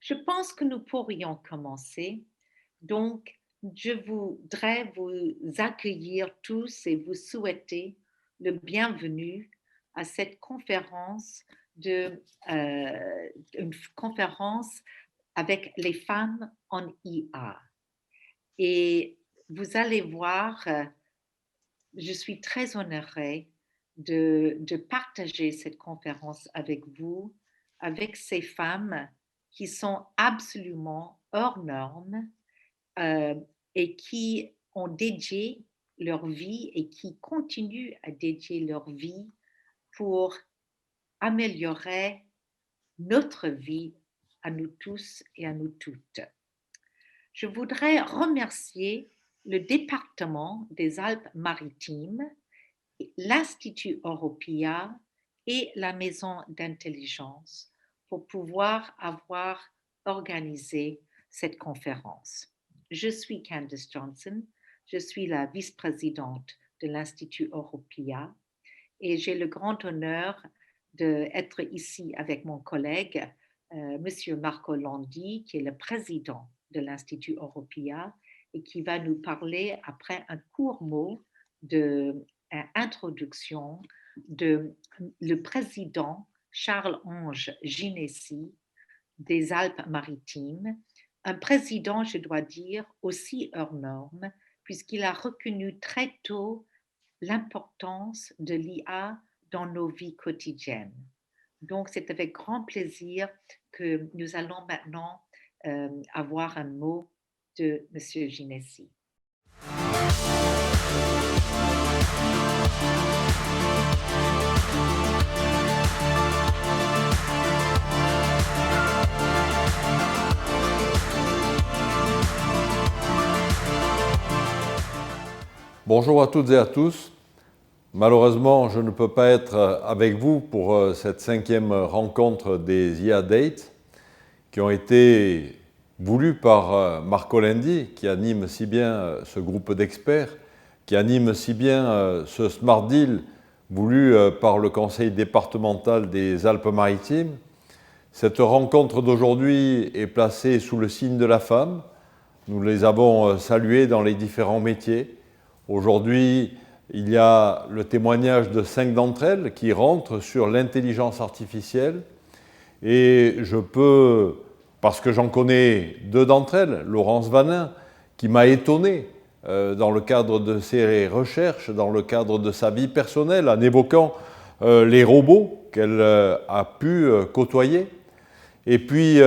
Je pense que nous pourrions commencer. Donc, je voudrais vous accueillir tous et vous souhaiter le bienvenu à cette conférence une conférence avec les femmes en IA. Et vous allez voir, je suis très honorée de partager cette conférence avec vous, avec ces femmes qui sont absolument hors normes euh, et qui ont dédié leur vie et qui continuent à dédier leur vie pour améliorer notre vie à nous tous et à nous toutes. Je voudrais remercier le département des Alpes-Maritimes, l'Institut Européa et la Maison d'intelligence pour pouvoir avoir organisé cette conférence. Je suis Candice Johnson, je suis la vice-présidente de l'Institut Européa et j'ai le grand honneur d'être ici avec mon collègue, Monsieur Marco Landi, qui est le président de l'Institut Européa et qui va nous parler après un court mot d'introduction de le président Charles-Ange Ginesy des Alpes-Maritimes, un président, je dois dire, aussi hors norme, puisqu'il a reconnu très tôt l'importance de l'IA dans nos vies quotidiennes. Donc, c'est avec grand plaisir que nous allons maintenant avoir un mot de M. Ginesy. Bonjour à toutes et à tous. Malheureusement, je ne peux pas être avec vous pour cette 5e rencontre des IA Dates qui ont été voulues par Marco Landi, qui anime si bien ce groupe d'experts, qui anime si bien ce Smart Deal voulu par le Conseil départemental des Alpes-Maritimes. Cette rencontre d'aujourd'hui est placée sous le signe de la femme. Nous les avons saluées dans les différents métiers. Aujourd'hui, il y a le témoignage de 5 d'entre elles qui rentrent sur l'intelligence artificielle. Et je peux, parce que j'en connais 2 d'entre elles, Laurence Vanin, qui m'a étonné dans le cadre de ses recherches, dans le cadre de sa vie personnelle, en évoquant les robots qu'elle a pu côtoyer. Et puis,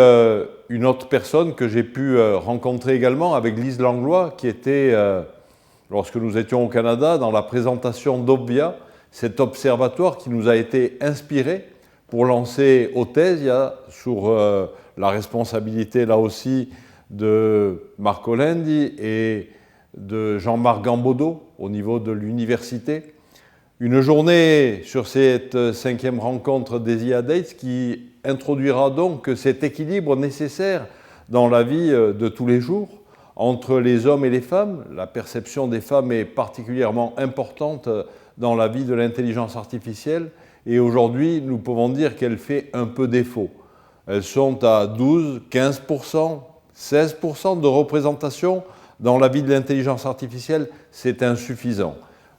une autre personne que j'ai pu rencontrer également avec Lise Langlois, qui était... lorsque nous étions au Canada, dans la présentation d'Obvia, cet observatoire qui nous a été inspiré pour lancer Otesia sur la responsabilité là aussi de Marco Landi et de Jean-Marc Gambodo au niveau de l'université. Une journée sur cette 5e rencontre des IA Dates qui introduira donc cet équilibre nécessaire dans la vie de tous les jours entre les hommes et les femmes. La perception des femmes est particulièrement importante dans la vie de l'intelligence artificielle et aujourd'hui, nous pouvons dire qu'elle fait un peu défaut. Elles sont à 12, 15%, 16% de représentation dans la vie de l'intelligence artificielle. C'est insuffisant.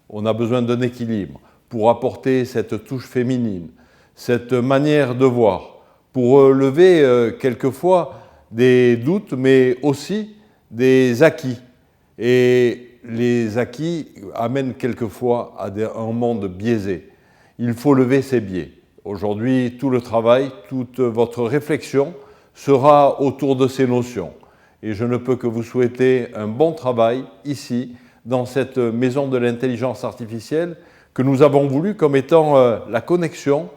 On a besoin d'un équilibre pour apporter cette touche féminine, cette manière de voir, pour lever quelquefois des doutes, mais aussi des acquis. Et les acquis amènent quelquefois à un monde biaisé. Il faut lever ces biais. Aujourd'hui, tout le travail, toute votre réflexion sera autour de ces notions. Et je ne peux que vous souhaiter un bon travail ici, dans cette maison de l'intelligence artificielle que nous avons voulu comme étant la connexion,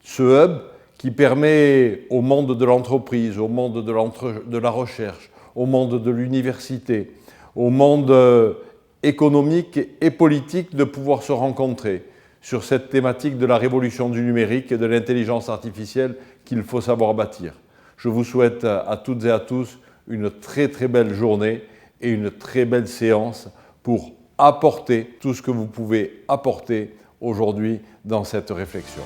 ce hub qui permet au monde de l'entreprise, au monde de la recherche, au monde de l'université, au monde économique et politique de pouvoir se rencontrer sur cette thématique de la révolution du numérique et de l'intelligence artificielle qu'il faut savoir bâtir. Je vous souhaite à toutes et à tous une très très belle journée et une très belle séance pour apporter tout ce que vous pouvez apporter aujourd'hui dans cette réflexion.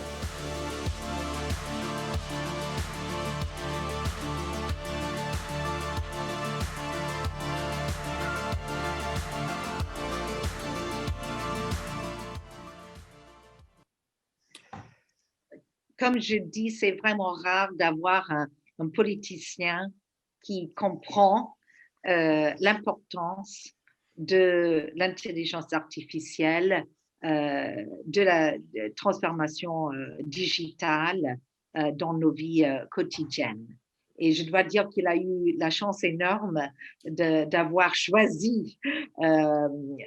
comme je dis, c'est vraiment rare d'avoir un politicien qui comprend l'importance de l'intelligence artificielle, de la transformation digitale dans nos vies quotidiennes. Et je dois dire qu'il a eu la chance énorme d'avoir choisi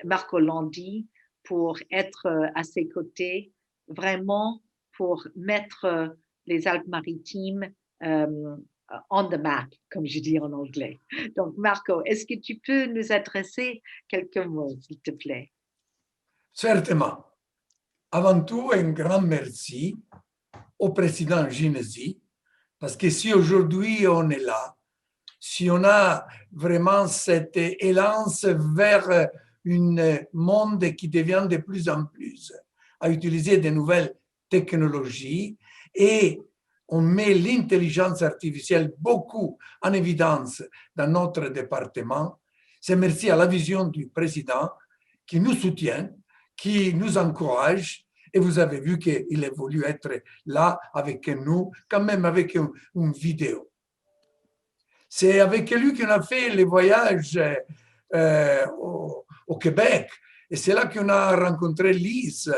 Marco Landi pour être à ses côtés, vraiment pour mettre les Alpes-Maritimes on the map, comme je dis en anglais. Donc, Marco, est-ce que tu peux nous adresser quelques mots, s'il te plaît? Certainement. Avant tout, un grand merci au président Ginesi, parce que si aujourd'hui on est là, si on a vraiment cette élance vers un monde qui devient de plus en plus à utiliser de nouvelles technologies et on met l'intelligence artificielle beaucoup en évidence dans notre département, c'est merci à la vision du président qui nous soutient, qui nous encourage. Et vous avez vu qu'il a voulu être là avec nous, quand même avec une vidéo. C'est avec lui qu'on a fait les voyages au Québec. Et c'est là qu'on a rencontré Lise.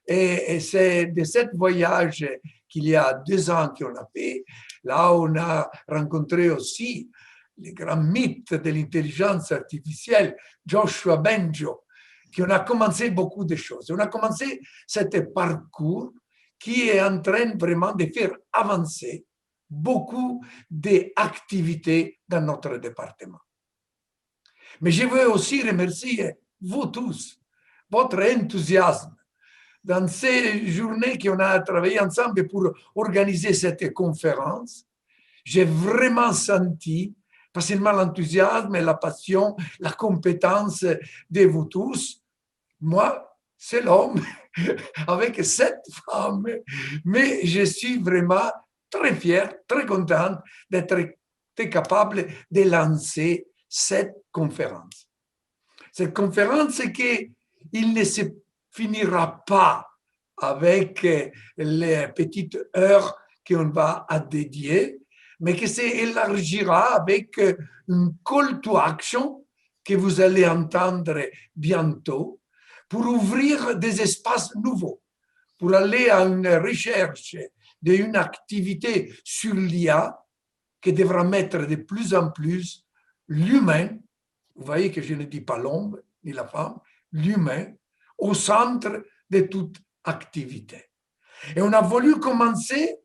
Et c'est de ce voyage qu'il y a 2 ans qu'on a fait. Là, on a rencontré aussi le grand mythe de l'intelligence artificielle, Joshua Bengio, qui on a commencé beaucoup de choses. On a commencé ce parcours qui est en train vraiment de faire avancer beaucoup d'activités dans notre département. Mais je veux aussi remercier vous tous, votre enthousiasme dans ces journées qu'on a travaillé ensemble pour organiser cette conférence. J'ai vraiment senti pas seulement l'enthousiasme et la passion, la compétence de vous tous. Moi, c'est l'homme avec 7 femmes, mais je suis vraiment très fier, très content d'être capable de lancer cette conférence. Cette conférence qu'il ne se finira pas avec les petites heures qu'on va dédier, mais que s'élargira avec une call to action que vous allez entendre bientôt pour ouvrir des espaces nouveaux, pour aller à une recherche d'une activité sur l'IA qui devra mettre de plus en plus l'humain, vous voyez que je ne dis pas l'homme ni la femme, l'humain au centre de toute activité. Et on a voulu commencer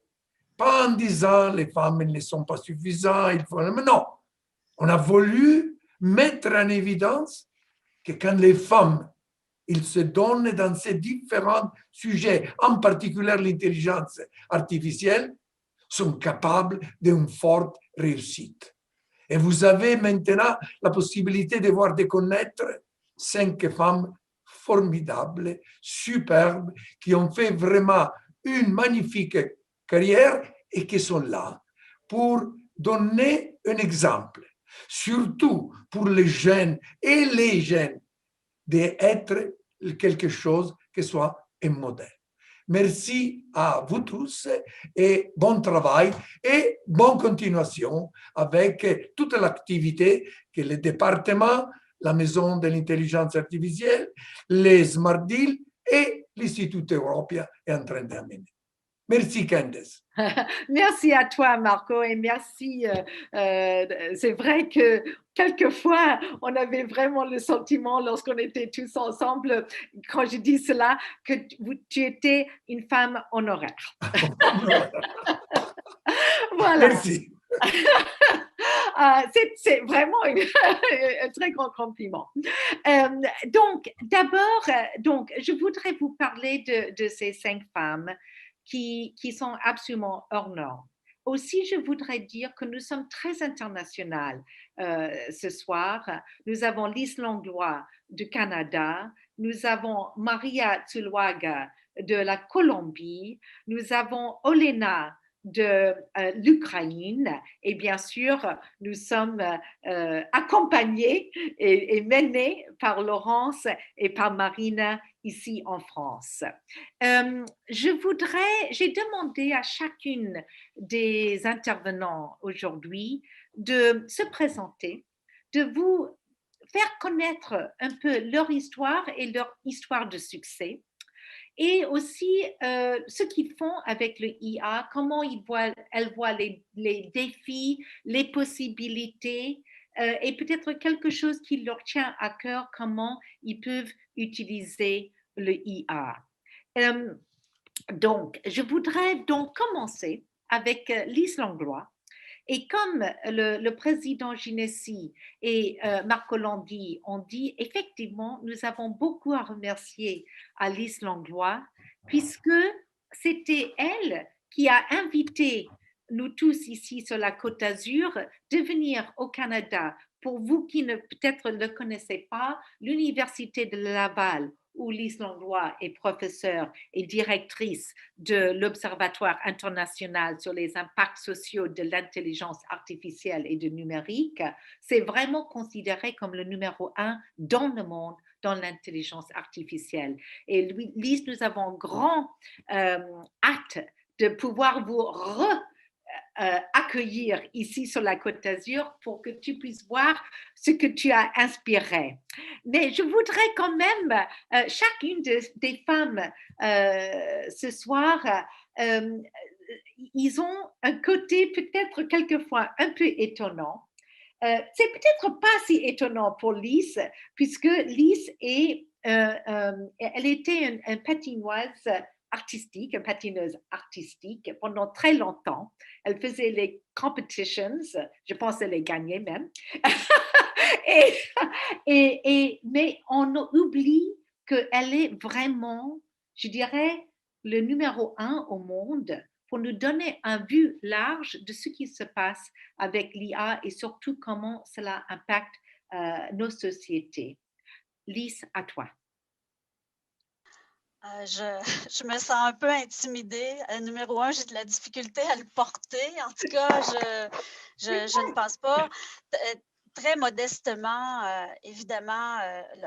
pas en disant les femmes ne sont pas suffisantes, il faut... Mais non, on a voulu mettre en évidence que quand les femmes ils se donnent dans ces différents sujets, en particulier l'intelligence artificielle, sont capables d'une forte réussite. Et vous avez maintenant la possibilité de voir, de connaître 5 femmes formidables, superbes, qui ont fait vraiment une magnifique carrière et qui sont là pour donner un exemple, surtout pour les jeunes et les jeunes, d'être quelque chose qui soit un modèle. Merci à vous tous et bon travail et bonne continuation avec toute l'activité que le département, la Maison de l'intelligence artificielle, les Smart Deals et l'Institut Européen est en train d'amener. Merci Candace. Merci à toi Marco et merci. C'est vrai que quelquefois on avait vraiment le sentiment lorsqu'on était tous ensemble, quand je dis cela, que tu étais une femme honoraire. Voilà. Merci. C'est vraiment un très grand compliment. Donc, d'abord, je voudrais vous parler de ces 5 femmes qui sont absolument hors normes. Aussi, je voudrais dire que nous sommes très internationales ce soir. Nous avons Lise Langlois du Canada, nous avons Maria Zuluaga de la Colombie, nous avons Olena de l'Ukraine. Et bien sûr, nous sommes accompagnés et menés par Laurence et par Marina ici en France. J'ai demandé à chacune des intervenants aujourd'hui de se présenter, de vous faire connaître un peu leur histoire et leur histoire de succès et aussi ce qu'ils font avec le IA, comment elles voient les défis, les possibilités et peut-être quelque chose qui leur tient à cœur, comment ils peuvent utiliser le IA. Donc, je voudrais donc commencer avec Lise Langlois. Et comme le président Ginessi et Marco Landi ont dit, effectivement, nous avons beaucoup à remercier Alice Langlois, puisque c'était elle qui a invité nous tous ici sur la Côte d'Azur de venir au Canada. Pour vous qui peut-être ne le connaissez pas, l'Université de Laval, où Lise Langlois est professeure et directrice de l'Observatoire international sur les impacts sociaux de l'intelligence artificielle et du numérique, c'est vraiment considéré comme le numéro 1 dans le monde dans l'intelligence artificielle. Et Lise, nous avons grand hâte de pouvoir vous accueillir ici sur la Côte d'Azur pour que tu puisses voir ce que tu as inspiré. Mais je voudrais quand même, chacune des femmes ce soir, ils ont un côté peut-être quelquefois un peu étonnant. C'est peut-être pas si étonnant pour Lise, puisque Lise elle était une patinoise artistique, une patineuse artistique pendant très longtemps. Elle faisait les competitions, je pense qu'elle les gagnait même. Mais on oublie qu'elle est vraiment, je dirais, le numéro 1 au monde pour nous donner un vue large de ce qui se passe avec l'IA et surtout comment cela impacte nos sociétés. Lise, à toi. Je me sens un peu intimidée. Numéro 1, j'ai de la difficulté à le porter. En tout cas, je ne pense pas. Très modestement, évidemment,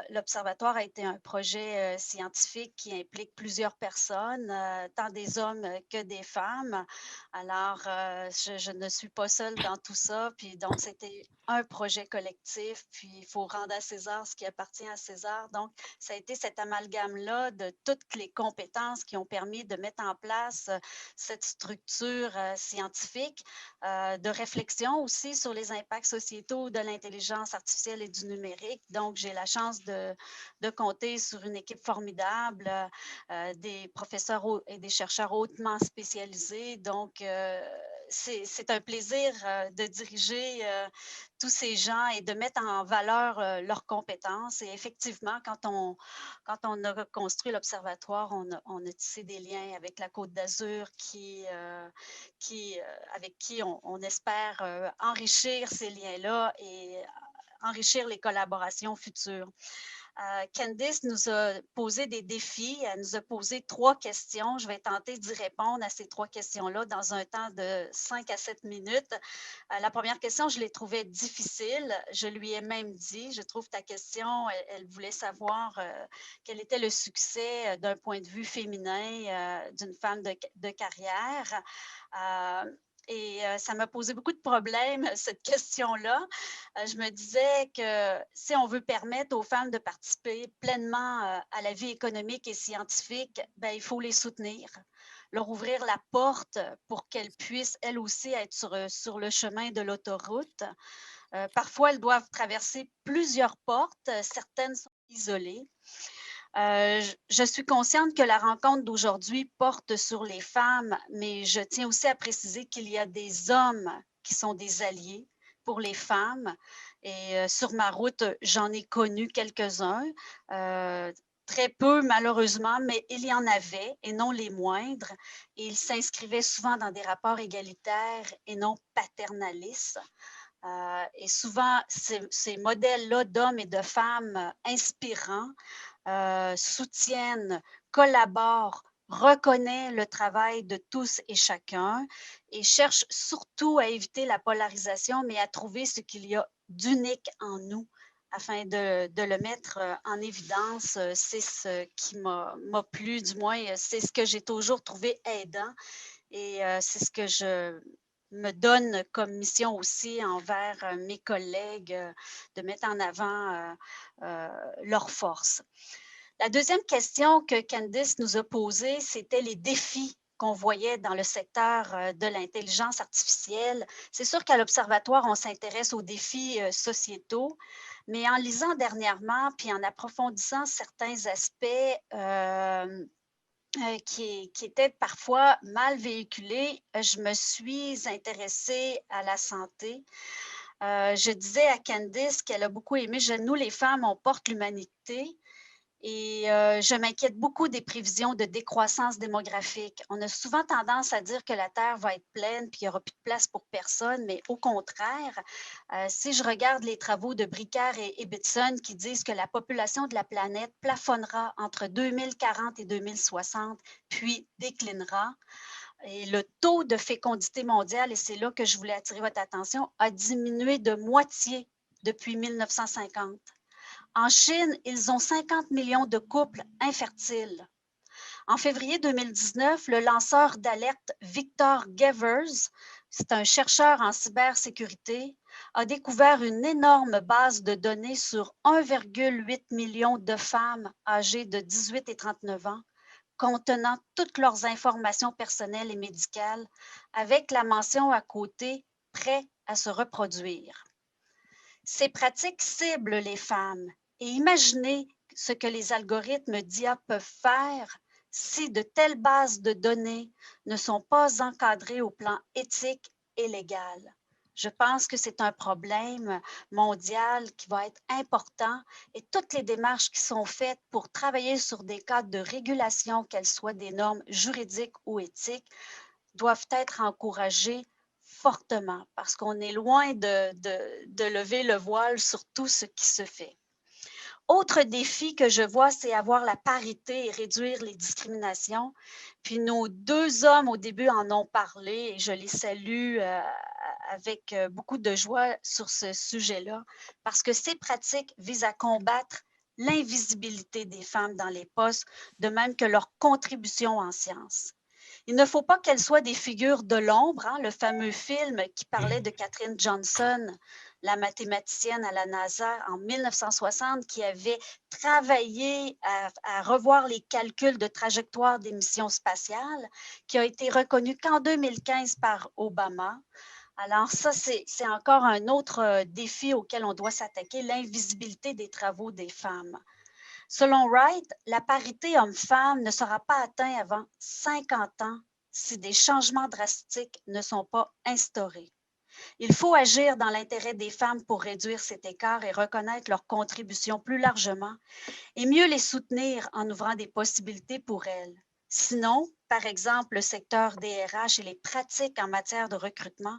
l'Observatoire a été un projet scientifique qui implique plusieurs personnes, tant des hommes que des femmes. Alors, je ne suis pas seule dans tout ça. Puis donc, c'était un projet collectif. Puis, il faut rendre à César ce qui appartient à César. Donc, ça a été cet amalgame-là de toutes les compétences qui ont permis de mettre en place cette structure scientifique, de réflexion aussi sur les impacts sociétaux de l'intelligence artificielle et du numérique. Donc, j'ai la chance de compter sur une équipe formidable, des professeurs et des chercheurs hautement spécialisés. Donc, c'est un plaisir de diriger tous ces gens et de mettre en valeur leurs compétences. Et effectivement, quand on a construit l'Observatoire, on a tissé des liens avec la Côte d'Azur avec qui on espère enrichir ces liens-là et enrichir les collaborations futures. Candice nous a posé des défis. Elle nous a posé 3 questions. Je vais tenter d'y répondre à ces 3 questions-là dans un temps de 5 à 7 minutes. La première question, je l'ai trouvée difficile. Je lui ai même dit, je trouve ta question, elle voulait savoir quel était le succès d'un point de vue féminin d'une femme de carrière. Et ça m'a posé beaucoup de problèmes, cette question-là. Je me disais que si on veut permettre aux femmes de participer pleinement à la vie économique et scientifique, ben, il faut les soutenir, leur ouvrir la porte pour qu'elles puissent, elles aussi, être sur le chemin de l'autoroute. Parfois, elles doivent traverser plusieurs portes. Certaines sont isolées. Je suis consciente que la rencontre d'aujourd'hui porte sur les femmes, mais je tiens aussi à préciser qu'il y a des hommes qui sont des alliés pour les femmes. Et sur ma route, j'en ai connu quelques-uns, très peu malheureusement, mais il y en avait et non les moindres. Et ils s'inscrivaient souvent dans des rapports égalitaires et non paternalistes. Et souvent, ces modèles-là d'hommes et de femmes inspirants soutiennent, collaborent reconnaît le travail de tous et chacun et cherche surtout à éviter la polarisation, mais à trouver ce qu'il y a d'unique en nous afin de le mettre en évidence. C'est ce qui m'a plu, du moins, c'est ce que j'ai toujours trouvé aidant et c'est ce que je me donne comme mission aussi envers mes collègues, de mettre en avant leurs forces. La deuxième question que Candice nous a posée, c'était les défis qu'on voyait dans le secteur de l'intelligence artificielle. C'est sûr qu'à l'Observatoire, on s'intéresse aux défis sociétaux, mais en lisant dernièrement, puis en approfondissant certains aspects qui étaient parfois mal véhiculés, je me suis intéressée à la santé. Je disais à Candice qu'elle a beaucoup aimé « Nous, les femmes, on porte l'humanité ». Et je m'inquiète beaucoup des prévisions de décroissance démographique. On a souvent tendance à dire que la Terre va être pleine puis il n'y aura plus de place pour personne, mais au contraire, si je regarde les travaux de Bricaire et Ibbitson qui disent que la population de la planète plafonnera entre 2040 et 2060, puis déclinera, et le taux de fécondité mondiale, et c'est là que je voulais attirer votre attention, a diminué de moitié depuis 1950. En Chine, ils ont 50 millions de couples infertiles. En février 2019, le lanceur d'alerte Victor Gevers, c'est un chercheur en cybersécurité, a découvert une énorme base de données sur 1,8 million de femmes âgées de 18 et 39 ans, contenant toutes leurs informations personnelles et médicales, avec la mention à côté « prêt à se reproduire ». Ces pratiques ciblent les femmes. Et imaginez ce que les algorithmes d'IA peuvent faire si de telles bases de données ne sont pas encadrées au plan éthique et légal. Je pense que c'est un problème mondial qui va être important et toutes les démarches qui sont faites pour travailler sur des cadres de régulation, qu'elles soient des normes juridiques ou éthiques, doivent être encouragées fortement parce qu'on est loin de lever le voile sur tout ce qui se fait. Autre défi que je vois, c'est avoir la parité et réduire les discriminations. Puis nos deux hommes au début en ont parlé et je les salue avec beaucoup de joie sur ce sujet-là parce que ces pratiques visent à combattre l'invisibilité des femmes dans les postes, de même que leur contribution en sciences. Il ne faut pas qu'elles soient des figures de l'ombre, hein, le fameux film qui parlait de Katherine Johnson, la mathématicienne à la NASA en 1960, qui avait travaillé à revoir les calculs de trajectoire des missions spatiales, qui a été reconnu qu'en 2015 par Obama. Alors ça, c'est encore un autre défi auquel on doit s'attaquer, l'invisibilité des travaux des femmes. Selon Wright, la parité homme-femme ne sera pas atteinte avant 50 ans si des changements drastiques ne sont pas instaurés. Il faut agir dans l'intérêt des femmes pour réduire cet écart et reconnaître leur contribution plus largement et mieux les soutenir en ouvrant des possibilités pour elles. Sinon, par exemple, le secteur DRH et les pratiques en matière de recrutement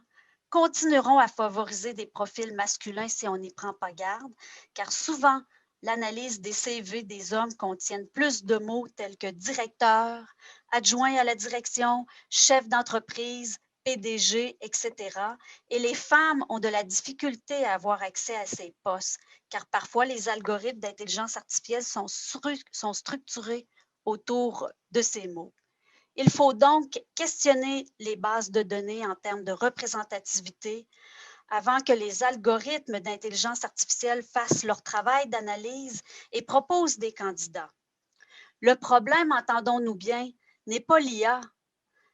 continueront à favoriser des profils masculins si on n'y prend pas garde, car souvent, l'analyse des CV des hommes contiennent plus de mots tels que directeur, adjoint à la direction, chef d'entreprise, PDG, etc. Et les femmes ont de la difficulté à avoir accès à ces postes, car parfois les algorithmes d'intelligence artificielle sont structurés autour de ces mots. Il faut donc questionner les bases de données en termes de représentativité avant que les algorithmes d'intelligence artificielle fassent leur travail d'analyse et proposent des candidats. Le problème, entendons-nous bien, n'est pas l'IA,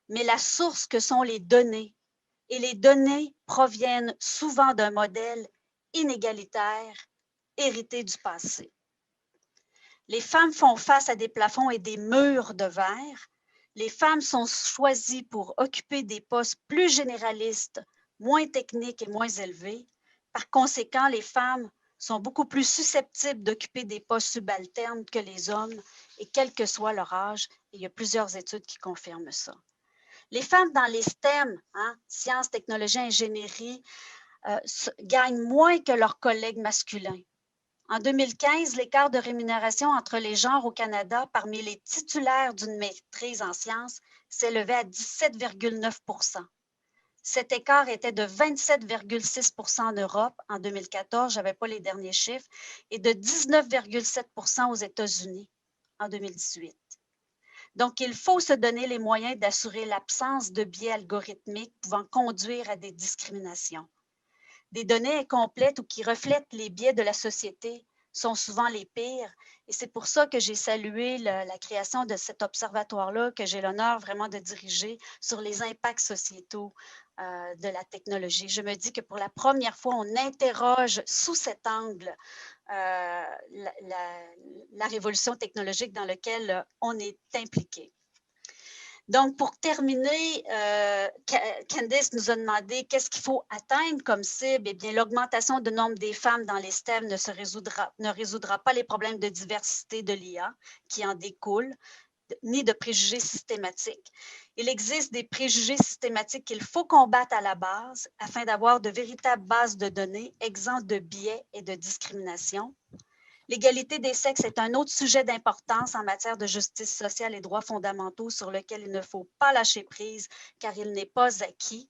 mais la source que sont les données. Et les données proviennent souvent d'un modèle inégalitaire hérité du passé. Les femmes font face à des plafonds et des murs de verre. Les femmes sont choisies pour occuper des postes plus généralistes, moins techniques et moins élevés. Par conséquent, les femmes sont beaucoup plus susceptibles d'occuper des postes subalternes que les hommes, et quel que soit leur âge, et il y a plusieurs études qui confirment ça. Les femmes dans les STEM, sciences, technologies, ingénierie, gagnent moins que leurs collègues masculins. En 2015, l'écart de rémunération entre les genres au Canada parmi les titulaires d'une maîtrise en sciences s'élevait à 17,9 %. Cet écart était de 27,6 % en Europe en 2014, je n'avais pas les derniers chiffres, et de 19,7 % aux États-Unis en 2018. Donc, il faut se donner les moyens d'assurer l'absence de biais algorithmiques pouvant conduire à des discriminations. Des données incomplètes ou qui reflètent les biais de la société sont souvent les pires. Et c'est pour ça que j'ai salué la création de cet observatoire-là, que j'ai l'honneur vraiment de diriger sur les impacts sociétaux de la technologie. Je me dis que pour la première fois, on interroge sous cet angle la révolution technologique dans laquelle on est impliqué. Donc, pour terminer, Candice nous a demandé qu'est-ce qu'il faut atteindre comme cible. Eh bien, l'augmentation du nombre des femmes dans les STEM ne résoudra pas les problèmes de diversité de l'IA qui en découlent, ni de préjugés systématiques. Il existe des préjugés systématiques qu'il faut combattre à la base afin d'avoir de véritables bases de données exemptes de biais et de discrimination. L'égalité des sexes est un autre sujet d'importance en matière de justice sociale et droits fondamentaux sur lequel il ne faut pas lâcher prise car il n'est pas acquis.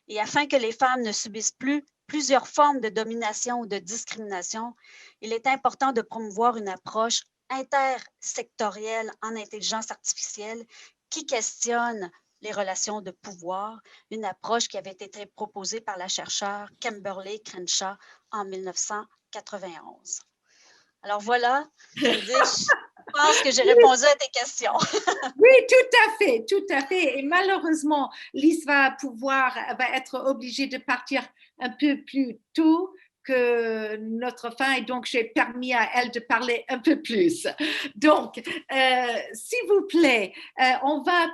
Et afin que les femmes ne subissent plus plusieurs formes de domination ou de discrimination, il est important de promouvoir une approche intersectorielle en intelligence artificielle qui questionne les relations de pouvoir, une approche qui avait été proposée par la chercheure Kimberly Crenshaw en 1991. Alors voilà, Candice, je pense que j'ai répondu à tes questions. Oui, tout à fait. Et malheureusement, Lise va être obligée de partir un peu plus tôt que notre fin et donc j'ai permis à elle de parler un peu plus. Donc, s'il vous plaît, on va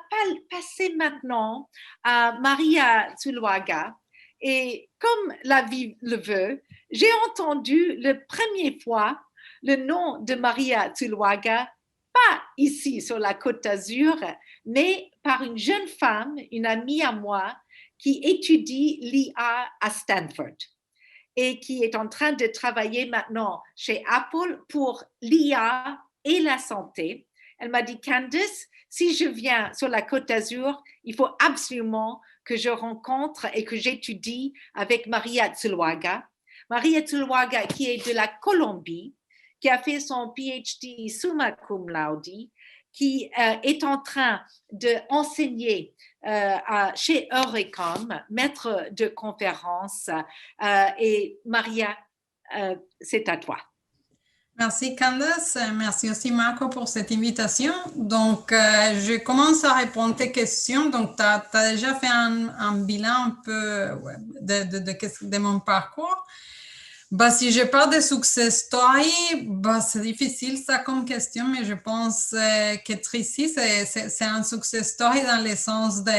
passer maintenant à Maria Zuluaga. Et comme la vie le veut, j'ai entendu la première fois le nom de Maria Zuluaga, pas ici sur la Côte d'Azur, mais par une jeune femme, une amie à moi, qui étudie l'IA à Stanford et qui est en train de travailler maintenant chez Apple pour l'IA et la santé. Elle m'a dit, Candice, si je viens sur la Côte d'Azur, il faut absolument que je rencontre et que j'étudie avec Maria Zuluaga. Maria Zuluaga, qui est de la Colombie, qui a fait son PhD summa cum laude, qui est en train d'enseigner chez Eurecom, maître de conférence. Et Maria, c'est à toi. Merci Candace, merci aussi Marco pour cette invitation. Donc, je commence à répondre à tes questions. Donc, tu as déjà fait un bilan un peu de mon parcours. Si je parle de success story, c'est difficile ça comme question, mais je pense que Tracy, c'est un success story dans le sens de,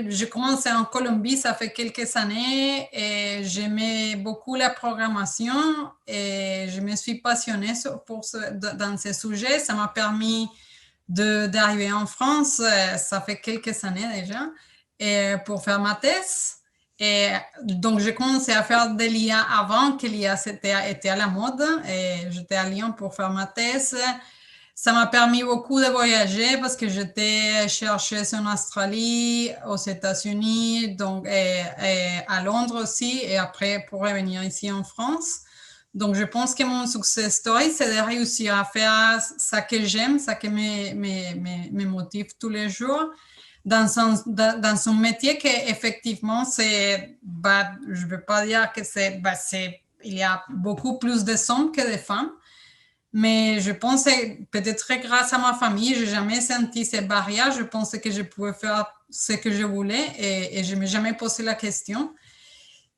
je commençais en Colombie, ça fait quelques années, et j'aimais beaucoup la programmation et je me suis passionnée dans ce sujet. Ça m'a permis d'arriver en France, ça fait quelques années déjà, et pour faire ma thèse. Et donc, j'ai commencé à faire de l'IA avant que l'IA était à la mode. Et j'étais à Lyon pour faire ma thèse. Ça m'a permis beaucoup de voyager parce que j'étais chercheuse en Australie, aux États-Unis, donc et à Londres aussi, et après pour revenir ici en France. Donc, je pense que mon success story, c'est de réussir à faire ça que j'aime, ça qui me motive tous les jours. Dans son métier qui effectivement c'est, je ne veux pas dire que il y a beaucoup plus de hommes que de femmes, mais je pense que peut-être grâce à ma famille, je n'ai jamais senti ces barrières. Je pensais que je pouvais faire ce que je voulais et je ne m'ai jamais posé la question.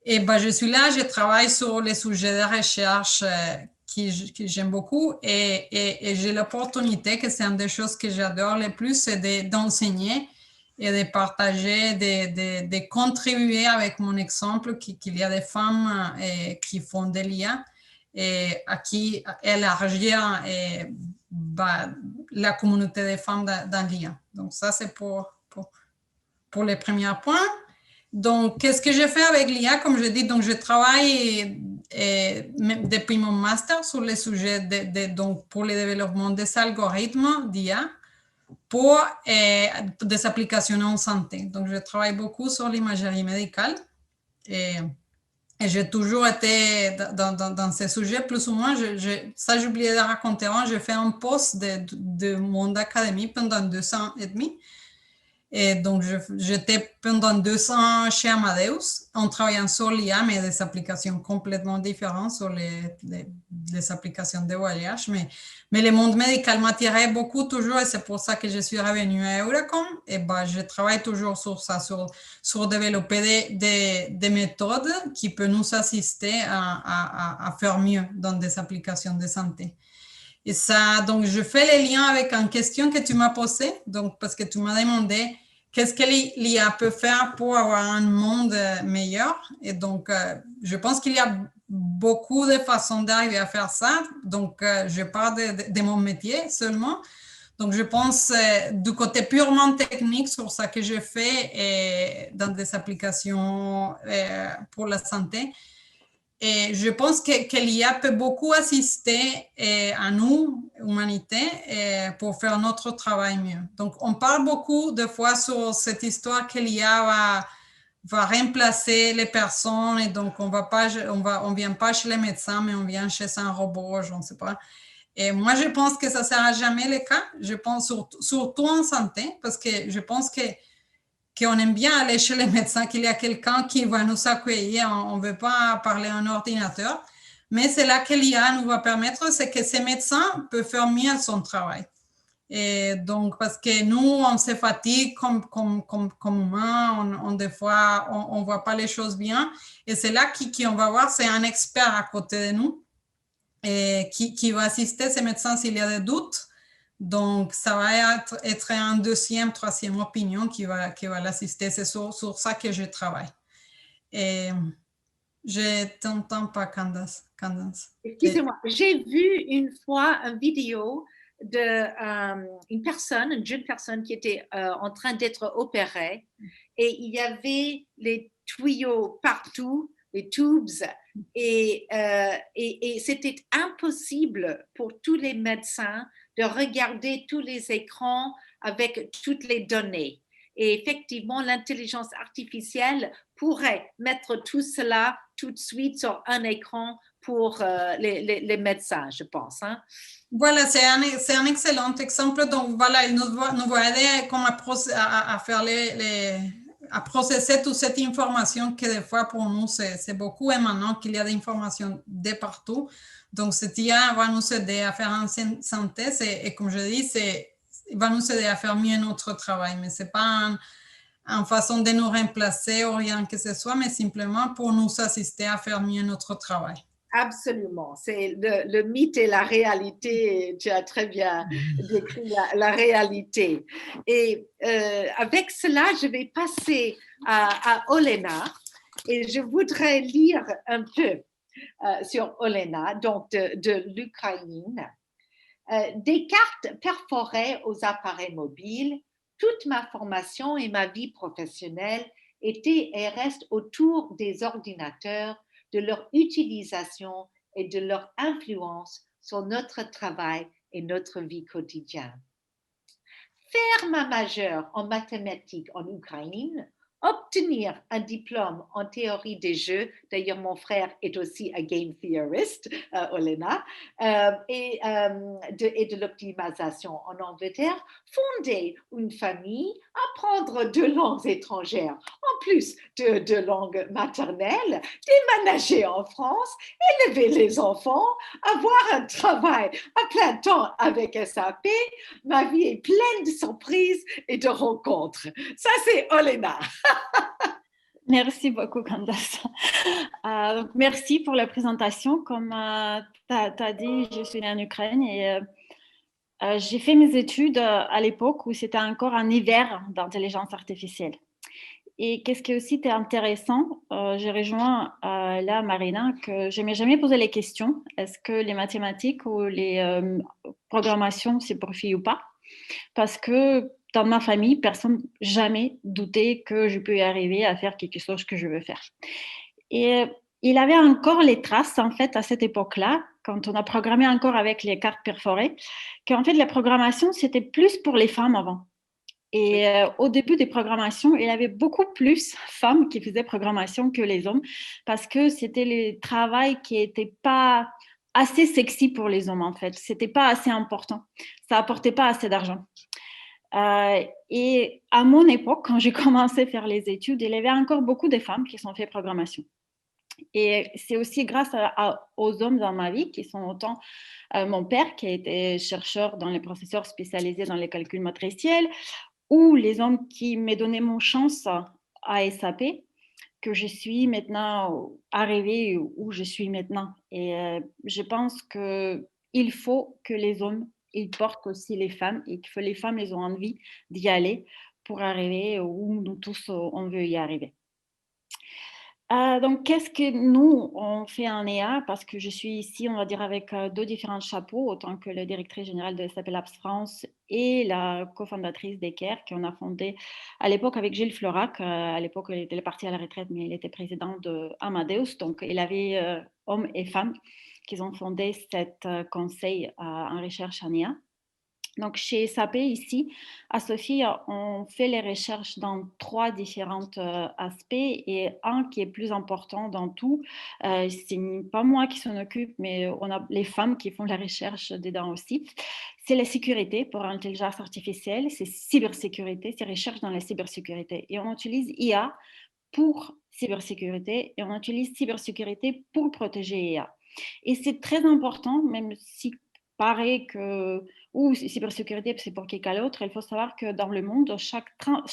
Et je suis là, je travaille sur les sujets de recherche que j'aime beaucoup et j'ai l'opportunité, que c'est une des choses que j'adore le plus, c'est d'enseigner et de partager, de contribuer avec mon exemple qu'il y a des femmes qui font de l'IA et à qui élargir la communauté des femmes dans l'IA. Donc ça, c'est pour les premiers points. Donc, qu'est-ce que j'ai fait avec l'IA? Comme je dis, donc je travaille même depuis mon master sur le sujet donc pour le développement des algorithmes d'IA pour des applications en santé. Donc, je travaille beaucoup sur l'imagerie médicale et j'ai toujours été dans ces sujets, plus ou moins. Ça, j'ai oublié de raconter, j'ai fait un poste de monde académique pendant 2 ans et demi. Et donc, j'étais pendant 2 ans chez Amadeus en travaillant sur l'IA, mais des applications complètement différentes sur les applications de voyage. Mais le monde médical m'attirait beaucoup toujours et c'est pour ça que je suis revenue à Euracom. Et je travaille toujours sur ça, sur développer des méthodes qui peuvent nous assister à faire mieux dans des applications de santé. Et ça, donc, je fais les liens avec une question que tu m'as posée, donc, parce que tu m'as demandé qu'est-ce que l'IA peut faire pour avoir un monde meilleur. Et donc, je pense qu'il y a beaucoup de façons d'arriver à faire ça. Donc, je parle de mon métier seulement. Donc, je pense du côté purement technique sur ça que je fais dans des applications pour la santé. Et je pense que l'IA peut beaucoup assister à nous, humanité, pour faire notre travail mieux. Donc, on parle beaucoup de fois sur cette histoire que l'IA va remplacer les personnes et donc on vient pas chez les médecins, mais on vient chez un robot, je ne sais pas. Et moi, je pense que ça ne sera jamais le cas. Je pense surtout en santé, parce que je pense qu'on aime bien aller chez les médecins, qu'il y a quelqu'un qui va nous accueillir, on ne veut pas parler à un ordinateur, mais c'est là que l'IA nous va permettre, c'est que ces médecins peuvent faire mieux son travail. Et donc, parce que nous, on se fatigue comme humains, des fois, on ne voit pas les choses bien, et c'est là qu'on va voir, c'est un expert à côté de nous, et qui va assister ces médecins s'il y a des doutes. Donc, ça va être une deuxième, troisième opinion qui va l'assister. C'est sur ça que je travaille. Et je ne t'entends pas, Candace. Excusez-moi, j'ai vu une fois une vidéo une jeune personne qui était en train d'être opérée et il y avait les tuyaux partout, les tubes, et c'était impossible pour tous les médecins de regarder tous les écrans avec toutes les données. Et effectivement, l'intelligence artificielle pourrait mettre tout cela tout de suite sur un écran pour les médecins, je pense. Hein. Voilà, c'est un excellent exemple. Donc, voilà, il nous va aider comme à faire à processer toute cette information que des fois pour nous c'est beaucoup et maintenant qu'il y a des informations de partout. Donc, cette IA va nous aider à faire une synthèse et comme je dis, il va nous aider à faire mieux notre travail, mais c'est pas une façon de nous remplacer ou rien que ce soit, mais simplement pour nous assister à faire mieux notre travail. Absolument, c'est le mythe et la réalité, tu as très bien décrit la réalité. Et avec cela, je vais passer à Olena et je voudrais lire un peu sur Olena, donc de l'Ukraine. Des cartes perforées aux appareils mobiles, toute ma formation et ma vie professionnelle étaient et restent autour des ordinateurs, de leur utilisation et de leur influence sur notre travail et notre vie quotidienne. Faire ma majeure en mathématiques en Ukraine, obtenir un diplôme en théorie des jeux, d'ailleurs mon frère est aussi un game theorist, Olena, et de l'optimisation en Angleterre, fonder une famille, apprendre 2 langues étrangères, en plus de langue maternelle, déménager en France, élever les enfants, avoir un travail à plein temps avec SAP, ma vie est pleine de surprises et de rencontres. Ça, c'est Olena. Merci beaucoup, Candace. Merci pour la présentation. Comme tu as dit, je suis née en Ukraine et j'ai fait mes études à l'époque où c'était encore un hiver d'intelligence artificielle. Et qu'est-ce qui aussi était intéressant, j'ai rejoint là Marina, que je ne m'ai jamais posé les questions. Est-ce que les mathématiques ou les programmations, c'est pour filles ou pas? Parce que dans ma famille, personne jamais doutait que je peux y arriver à faire quelque chose que je veux faire. Et il avait encore les traces, en fait, à cette époque-là, quand on a programmé encore avec les cartes perforées, qu'en fait, la programmation, c'était plus pour les femmes avant. Et au début des programmations, il y avait beaucoup plus de femmes qui faisaient programmation que les hommes, parce que c'était le travail qui n'était pas assez sexy pour les hommes, en fait. C'était pas assez important. Ça apportait pas assez d'argent. Et à mon époque, quand j'ai commencé à faire les études, il y avait encore beaucoup de femmes qui sont fait programmation. Et c'est aussi grâce aux hommes dans ma vie, qui sont autant mon père, qui a été chercheur dans les processeurs spécialisés dans les calculs matriciels, ou les hommes qui m'ont donné mon chance à SAP, que je suis maintenant arrivée où je suis maintenant. Et je pense qu'il faut que les hommes, ils portent aussi les femmes, et que les femmes, elles ont envie d'y aller pour arriver où nous tous, on veut y arriver. Donc, qu'est-ce que nous, on fait en EA? Parce que je suis ici, on va dire, avec 2 différents chapeaux, autant que la directrice générale de SAP Labs France et la cofondatrice d'Equer, qu'on a fondée à l'époque avec Gilles Florac. À l'époque, il était parti à la retraite, mais il était président de Amadeus. Donc, il avait hommes et femmes qui ont fondé cet conseil en recherche en EA. Donc, chez SAP, ici, à Sophie, on fait les recherches dans 3 différents aspects, et un qui est plus important dans tout, c'est pas moi qui s'en occupe, mais on a les femmes qui font la recherche dedans aussi. C'est la sécurité pour l'intelligence artificielle, c'est cybersécurité, c'est recherche dans la cybersécurité. Et on utilise IA pour cybersécurité, et on utilise cybersécurité pour protéger IA. Et c'est très important, même si paraît que ou cybersécurité, c'est pour quelqu'un d'autre, il faut savoir que dans le monde, chaque 40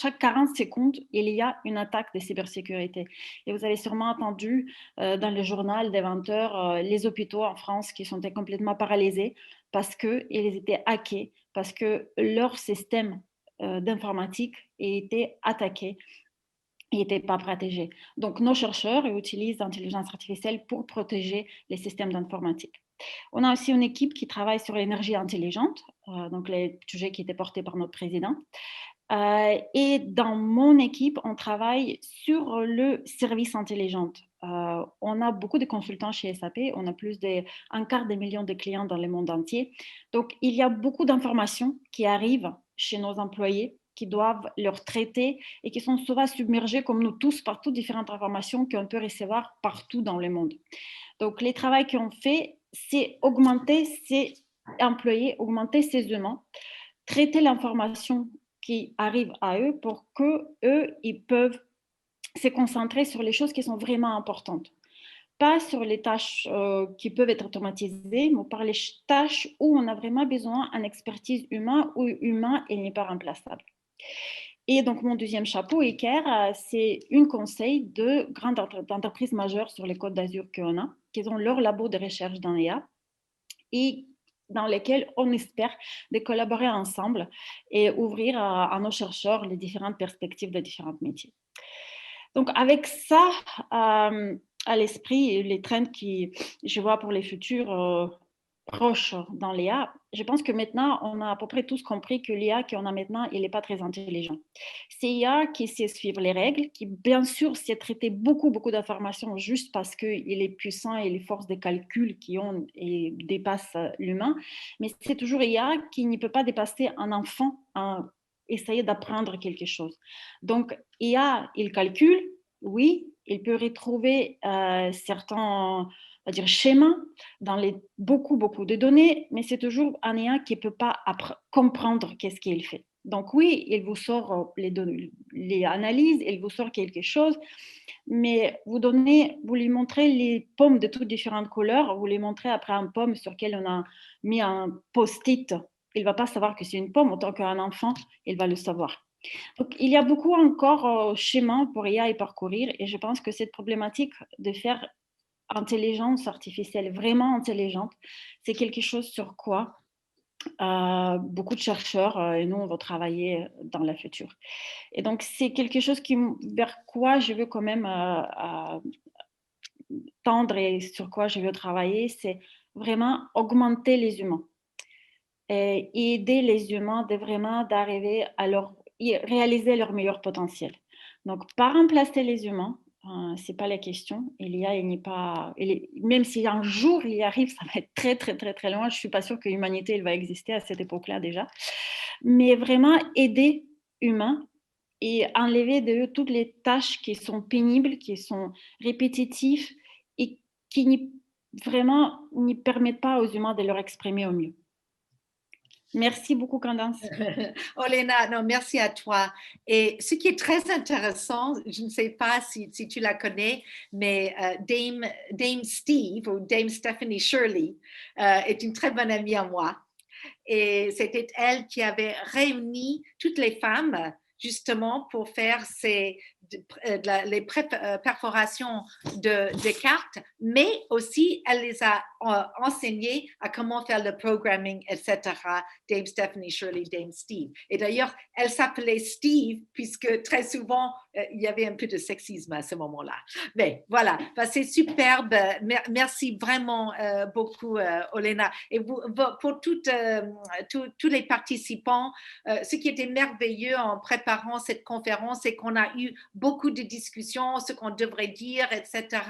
secondes, il y a une attaque de cybersécurité. Et vous avez sûrement entendu dans le journal des 20 heures les hôpitaux en France qui sont complètement paralysés parce qu'ils étaient hackés, parce que leur système d'informatique a été attaqué. Ils n'étaient pas protégés. Donc, nos chercheurs utilisent l'intelligence artificielle pour protéger les systèmes d'informatique. On a aussi une équipe qui travaille sur l'énergie intelligente, donc les sujets qui étaient portés par notre président. Et dans mon équipe, on travaille sur le service intelligent. On a beaucoup de consultants chez SAP, on a plus d'un quart de million de clients dans le monde entier. Donc, il y a beaucoup d'informations qui arrivent chez nos employés, qui doivent leur traiter et qui sont souvent submergés, comme nous tous, par toutes différentes informations qu'on peut recevoir partout dans le monde. Donc, les travaux qu'on fait, c'est augmenter ces employés, augmenter ces humains, traiter l'information qui arrive à eux pour qu'eux, ils peuvent se concentrer sur les choses qui sont vraiment importantes. Pas sur les tâches qui peuvent être automatisées, mais par les tâches où on a vraiment besoin d'une expertise humaine, où humain, il n'est pas remplaçable. Et donc, mon deuxième chapeau, Equer, c'est un conseil de grandes entreprises majeures sur les Côtes d'Azur qu'on a, qui ont leur labo de recherche dans l'IA et dans lesquels on espère de collaborer ensemble et ouvrir à nos chercheurs les différentes perspectives de différents métiers. Donc, avec ça à l'esprit, les trends que je vois pour les futurs proches dans l'IA, je pense que maintenant, on a à peu près tous compris que l'IA qu'on a maintenant, il n'est pas très intelligent. C'est l'IA qui sait suivre les règles, qui bien sûr sait traiter beaucoup d'informations juste parce qu'il est puissant et les forces de calcul qui ont et dépassent l'humain, mais c'est toujours l'IA qui ne peut pas dépasser un enfant, essayer d'apprendre quelque chose. Donc, IA, il calcule, oui, il peut retrouver certains, on va dire, schémas dans beaucoup de données, mais c'est toujours un IA qui ne peut pas comprendre qu'est-ce qu'il fait. Donc oui, il vous sort les analyses, il vous sort quelque chose, mais vous lui montrez les pommes de toutes différentes couleurs, vous les montrez après une pomme sur laquelle on a mis un post-it, il ne va pas savoir que c'est une pomme, autant qu'un enfant, il va le savoir. Donc, il y a beaucoup encore schémas pour IA et parcourir, et je pense que cette problématique de faire intelligence artificielle vraiment intelligente, c'est quelque chose sur quoi beaucoup de chercheurs et nous, on va travailler dans le futur. Et donc, c'est quelque chose vers quoi je veux quand même tendre et sur quoi je veux travailler, c'est vraiment augmenter les humains et aider les humains d'arriver à réaliser leur meilleur potentiel. Donc, pas remplacer les humains, C'est pas la question. L'IA, il n'est pas. Même si un jour il y arrive, ça va être très, très, très, très loin. Je suis pas sûre que l'humanité elle va exister à cette époque-là déjà. Mais vraiment aider humains et enlever de eux toutes les tâches qui sont pénibles, qui sont répétitives et qui vraiment ne permettent pas aux humains de leur exprimer au mieux. Merci beaucoup, Candace. Olena, non, merci à toi. Et ce qui est très intéressant, je ne sais pas si tu la connais, mais Dame Steve ou Dame Stephanie Shirley est une très bonne amie à moi. Et c'était elle qui avait réuni toutes les femmes justement pour faire les perforations de cartes, mais aussi elle les a enseignées à comment faire le programming, etc. Dame Stephanie Shirley, Dame Steve. Et d'ailleurs, elle s'appelait Steve puisque très souvent, il y avait un peu de sexisme à ce moment-là. Mais voilà, c'est superbe. Merci vraiment beaucoup, Olena. Et pour tous les participants, ce qui était merveilleux en préparant cette conférence, c'est qu'on a eu beaucoup de discussions, ce qu'on devrait dire, etc.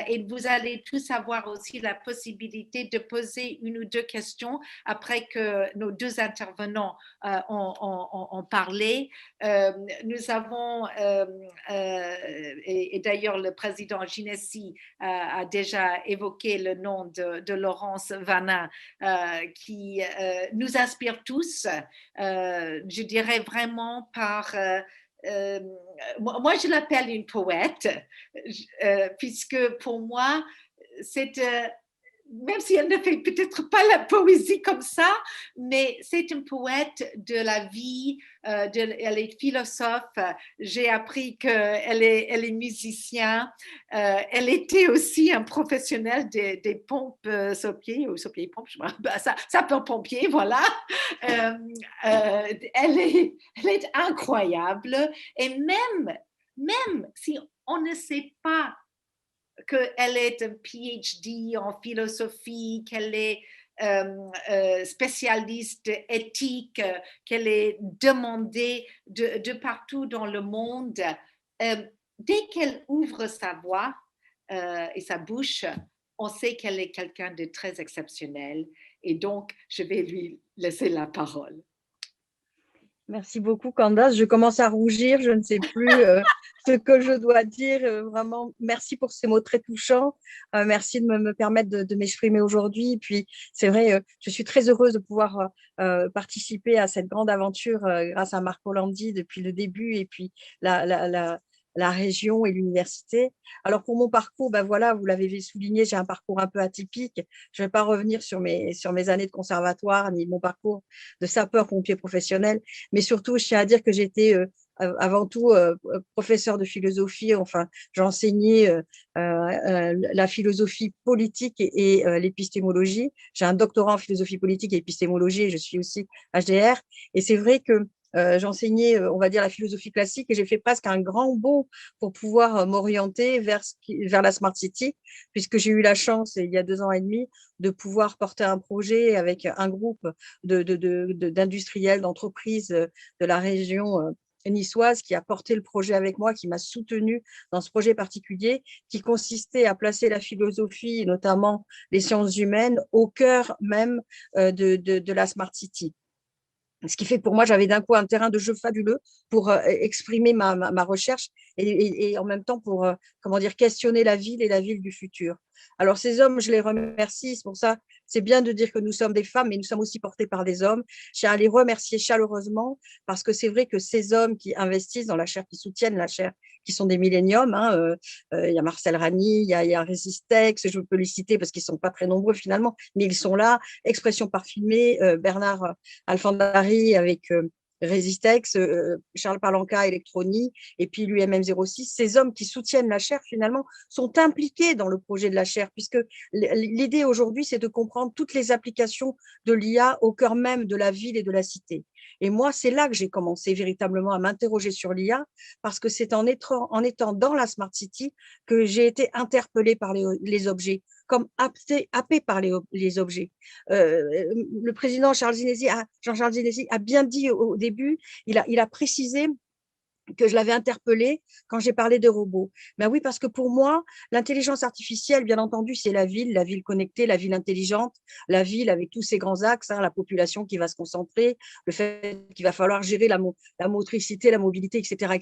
Et vous allez tous avoir aussi la possibilité de poser une ou deux questions après que nos deux intervenants ont parlé. Nous avons, et d'ailleurs le président Ginessi a déjà évoqué le nom de Laurence Vanin, qui nous inspire tous, je dirais vraiment par... moi, je l'appelle une poète, puisque pour moi, c'est... même si elle ne fait peut-être pas la poésie comme ça, mais c'est une poète de la vie, elle est philosophe. J'ai appris qu'elle est musicienne. Elle était aussi un professionnel des pompes saupiers, ou saupiers-pompes, sapeur-pompier, voilà. Elle est incroyable. Et même si on ne sait pas qu'elle est un PhD en philosophie, qu'elle est spécialiste éthique, qu'elle est demandée de partout dans le monde. Dès qu'elle ouvre sa voix et sa bouche, on sait qu'elle est quelqu'un de très exceptionnel. Et donc, je vais lui laisser la parole. Merci beaucoup, Candace. Je commence à rougir, je ne sais plus ce que je dois dire. Vraiment, merci pour ces mots très touchants. Merci de me permettre de m'exprimer aujourd'hui. Puis, c'est vrai, je suis très heureuse de pouvoir participer à cette grande aventure grâce à Marco Landi depuis le début et puis la région et l'université. Alors, pour mon parcours, ben voilà, vous l'avez souligné, j'ai un parcours un peu atypique. Je ne vais pas revenir sur mes années de conservatoire ni mon parcours de sapeur-pompier professionnel, mais surtout, je tiens à dire que j'étais avant tout professeur de philosophie. Enfin, j'enseignais la philosophie politique et l'épistémologie. J'ai un doctorat en philosophie politique et épistémologie et je suis aussi HDR. Et c'est vrai que j'enseignais, on va dire, la philosophie classique et j'ai fait presque un grand bond pour pouvoir m'orienter vers la Smart City, puisque j'ai eu la chance, il y a 2 ans et demi, de pouvoir porter un projet avec un groupe d'industriels, d'entreprises de la région niçoise qui a porté le projet avec moi, qui m'a soutenue dans ce projet particulier, qui consistait à placer la philosophie, notamment les sciences humaines, au cœur même de la Smart City. Ce qui fait que pour moi, j'avais d'un coup un terrain de jeu fabuleux pour exprimer ma recherche et en même temps pour questionner la ville et la ville du futur. Alors, ces hommes, je les remercie. C'est pour ça, c'est bien de dire que nous sommes des femmes, mais nous sommes aussi portés par des hommes. Je tiens à les remercier chaleureusement parce que c'est vrai que ces hommes qui investissent dans la chaire, qui soutiennent la chaire, qui sont des milléniums, il y a Marcel Ragny, il y a Resistex, je peux les citer parce qu'ils ne sont pas très nombreux finalement, mais ils sont là. Expression parfumée, Bernard Alfandari avec Resistex, Charles Palanca, Electroni, et puis l'UMM06, ces hommes qui soutiennent la chaire, finalement, sont impliqués dans le projet de la chaire, puisque l'idée aujourd'hui, c'est de comprendre toutes les applications de l'IA au cœur même de la ville et de la cité. Et moi, c'est là que j'ai commencé véritablement à m'interroger sur l'IA, parce que c'est en étant dans la Smart City que j'ai été interpellée par les objets, comme happée par les objets. Le président Jean-Charles Zinesi a bien dit au début, il a précisé que je l'avais interpellé quand j'ai parlé des robots. Ben oui, parce que pour moi, l'intelligence artificielle, bien entendu, c'est la ville connectée, la ville intelligente, la ville avec tous ses grands axes, hein, la population qui va se concentrer, le fait qu'il va falloir gérer la motricité, la mobilité, etc.,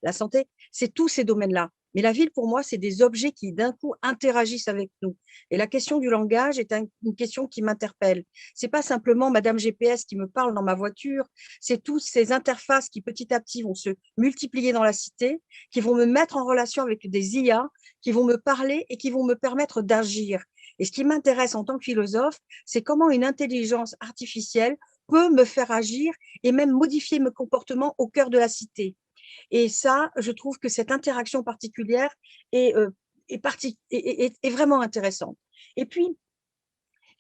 la santé, c'est tous ces domaines-là. Mais la ville, pour moi, c'est des objets qui, d'un coup, interagissent avec nous. Et la question du langage est une question qui m'interpelle. C'est pas simplement Madame GPS qui me parle dans ma voiture, c'est toutes ces interfaces qui, petit à petit, vont se multiplier dans la cité, qui vont me mettre en relation avec des IA, qui vont me parler et qui vont me permettre d'agir. Et ce qui m'intéresse en tant que philosophe, c'est comment une intelligence artificielle peut me faire agir et même modifier mes comportements au cœur de la cité. Et ça, je trouve que cette interaction particulière est vraiment intéressante. Et puis,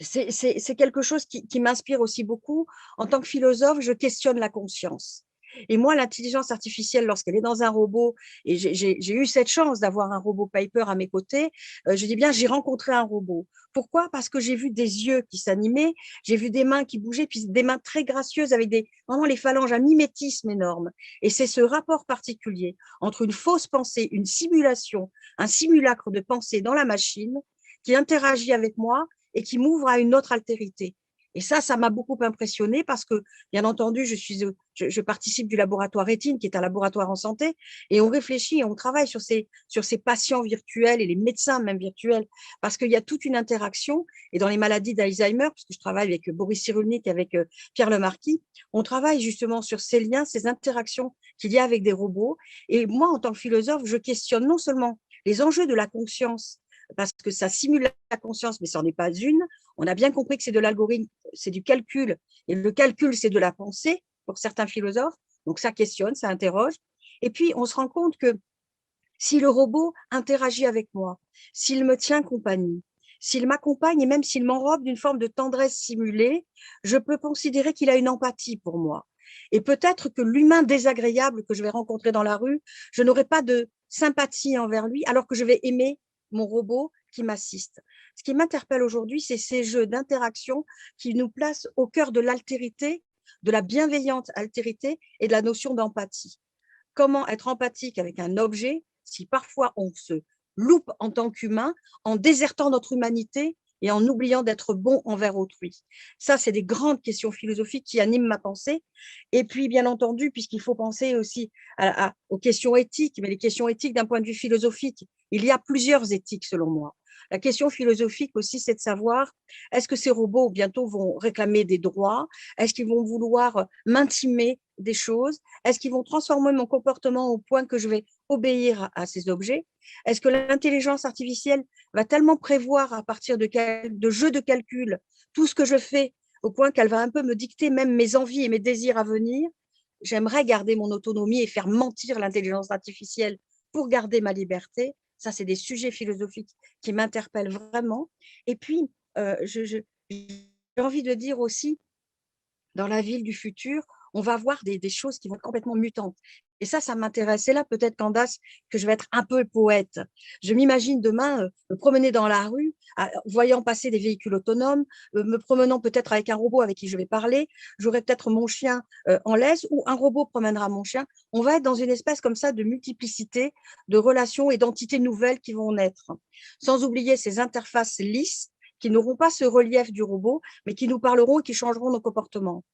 c'est quelque chose qui m'inspire aussi beaucoup. En tant que philosophe, je questionne la conscience. Et moi, l'intelligence artificielle, lorsqu'elle est dans un robot, et j'ai eu cette chance d'avoir un robot Piper à mes côtés, je dis bien, j'ai rencontré un robot. Pourquoi? Parce que j'ai vu des yeux qui s'animaient, j'ai vu des mains qui bougeaient, puis des mains très gracieuses avec vraiment les phalanges, un mimétisme énorme. Et c'est ce rapport particulier entre une fausse pensée, une simulation, un simulacre de pensée dans la machine qui interagit avec moi et qui m'ouvre à une autre altérité. Et ça m'a beaucoup impressionnée parce que, bien entendu, je participe du laboratoire Rétine, qui est un laboratoire en santé, et on réfléchit et on travaille sur ces patients virtuels et les médecins même virtuels, parce qu'il y a toute une interaction. Et dans les maladies d'Alzheimer, puisque je travaille avec Boris Cyrulnik et avec Pierre Lemarquis, on travaille justement sur ces liens, ces interactions qu'il y a avec des robots. Et moi, en tant que philosophe, je questionne non seulement les enjeux de la conscience, parce que ça simule la conscience, mais ce n'en est pas une. On a bien compris que c'est de l'algorithme, c'est du calcul, et le calcul, c'est de la pensée pour certains philosophes. Donc ça questionne, ça interroge. Et puis, on se rend compte que si le robot interagit avec moi, s'il me tient compagnie, s'il m'accompagne et même s'il m'enrobe d'une forme de tendresse simulée, je peux considérer qu'il a une empathie pour moi. Et peut-être que l'humain désagréable que je vais rencontrer dans la rue, je n'aurai pas de sympathie envers lui, alors que je vais aimer mon robot qui m'assiste. Ce qui m'interpelle aujourd'hui, c'est ces jeux d'interaction qui nous placent au cœur de l'altérité, de la bienveillante altérité et de la notion d'empathie. Comment être empathique avec un objet si parfois on se loupe en tant qu'humain en désertant notre humanité et en oubliant d'être bon envers autrui. Ça, c'est des grandes questions philosophiques qui animent ma pensée. Et puis, bien entendu, puisqu'il faut penser aussi aux questions éthiques, mais les questions éthiques d'un point de vue philosophique, il y a plusieurs éthiques selon moi. La question philosophique aussi, c'est de savoir, est-ce que ces robots bientôt vont réclamer des droits? Est-ce qu'ils vont vouloir m'intimer des choses? Est-ce qu'ils vont transformer mon comportement au point que je vais obéir à ces objets? Est-ce que l'intelligence artificielle va tellement prévoir à partir de jeux de calcul tout ce que je fais au point qu'elle va un peu me dicter même mes envies et mes désirs à venir? J'aimerais garder mon autonomie et faire mentir l'intelligence artificielle pour garder ma liberté. Ça, c'est des sujets philosophiques qui m'interpellent vraiment. Et puis, j'ai envie de dire aussi, dans la ville du futur, on va voir des choses qui vont être complètement mutantes. Et ça m'intéresse. C'est là peut-être, Candace, que je vais être un peu poète. Je m'imagine demain me promener dans la rue, voyant passer des véhicules autonomes, me promenant peut-être avec un robot avec qui je vais parler. J'aurai peut-être mon chien en laisse ou un robot promènera mon chien. On va être dans une espèce comme ça de multiplicité, de relations et d'entités nouvelles qui vont naître. Sans oublier ces interfaces lisses qui n'auront pas ce relief du robot, mais qui nous parleront et qui changeront nos comportements.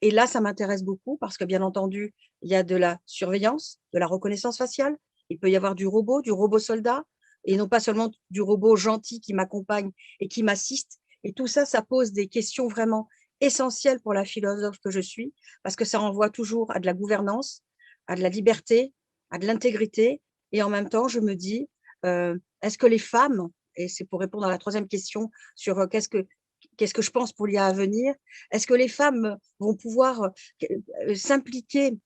Et là, ça m'intéresse beaucoup parce que, bien entendu, il y a de la surveillance, de la reconnaissance faciale. Il peut y avoir du robot soldat, et non pas seulement du robot gentil qui m'accompagne et qui m'assiste. Et tout ça, ça pose des questions vraiment essentielles pour la philosophe que je suis, parce que ça renvoie toujours à de la gouvernance, à de la liberté, à de l'intégrité. Et en même temps, je me dis, est-ce que les femmes, et c'est pour répondre à la troisième question sur qu'est-ce que je pense pour l'IA à venir, est-ce que les femmes vont pouvoir s'impliquer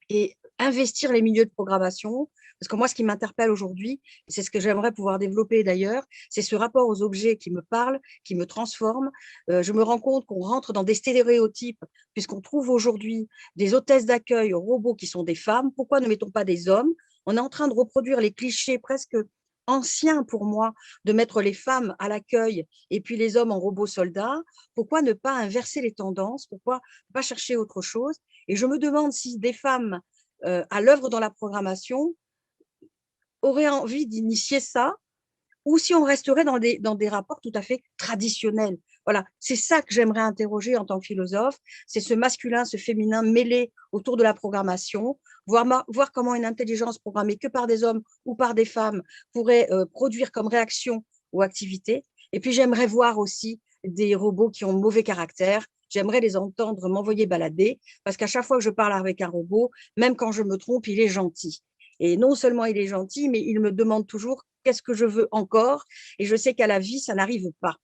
et investir les milieux de programmation? Parce que moi, ce qui m'interpelle aujourd'hui, c'est ce que j'aimerais pouvoir développer d'ailleurs, c'est ce rapport aux objets qui me parlent, qui me transforment. Je me rends compte qu'on rentre dans des stéréotypes, puisqu'on trouve aujourd'hui des hôtesses d'accueil robots qui sont des femmes. Pourquoi ne mettons pas des hommes? On est en train de reproduire les clichés presque ancien pour moi de mettre les femmes à l'accueil et puis les hommes en robots soldats. Pourquoi ne pas inverser les tendances? Pourquoi pas chercher autre chose? Et je me demande si des femmes à l'œuvre dans la programmation auraient envie d'initier ça, ou si on resterait dans des rapports tout à fait traditionnels. Voilà, c'est ça que j'aimerais interroger en tant que philosophe, c'est ce masculin, ce féminin mêlé autour de la programmation, voir comment une intelligence programmée que par des hommes ou par des femmes pourrait produire comme réaction ou activité. Et puis j'aimerais voir aussi des robots qui ont mauvais caractère. J'aimerais les entendre m'envoyer balader, parce qu'à chaque fois que je parle avec un robot, même quand je me trompe, il est gentil. Et non seulement il est gentil, mais il me demande toujours qu'est-ce que je veux encore. Et je sais qu'à la vie, ça n'arrive pas.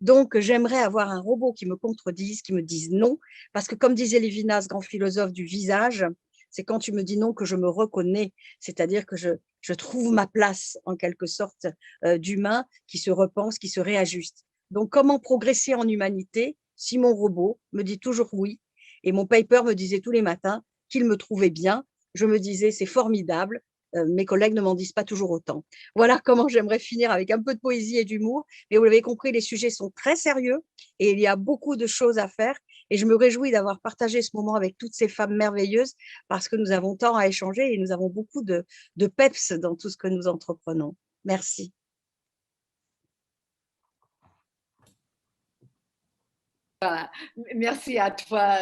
Donc, j'aimerais avoir un robot qui me contredise, qui me dise non. Parce que comme disait Lévinas, grand philosophe du visage, c'est quand tu me dis non que je me reconnais. C'est-à-dire que je trouve ma place, en quelque sorte, d'humain qui se repense, qui se réajuste. Donc, comment progresser en humanité si mon robot me dit toujours oui? Et mon paper me disait tous les matins qu'il me trouvait bien. Je me disais, c'est formidable, mes collègues ne m'en disent pas toujours autant. Voilà comment j'aimerais finir, avec un peu de poésie et d'humour. Mais vous l'avez compris, les sujets sont très sérieux et il y a beaucoup de choses à faire. Et je me réjouis d'avoir partagé ce moment avec toutes ces femmes merveilleuses, parce que nous avons tant à échanger et nous avons beaucoup de peps dans tout ce que nous entreprenons. Merci. Merci à toi.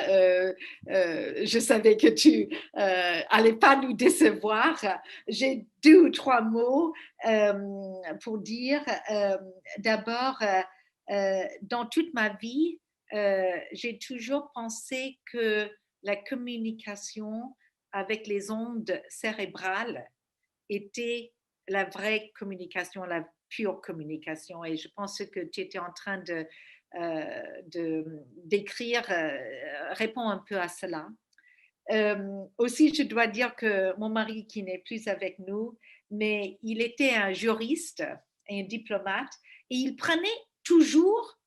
Je savais que tu allais pas nous décevoir. J'ai 2 ou 3 mots pour dire. D'abord, dans toute ma vie, j'ai toujours pensé que la communication avec les ondes cérébrales était la vraie communication, la pure communication. Et je pense que tu étais en train d'écrire répond un peu à cela. Aussi, je dois dire que mon mari, qui n'est plus avec nous, mais il était un juriste et un diplomate, et il prenait toujours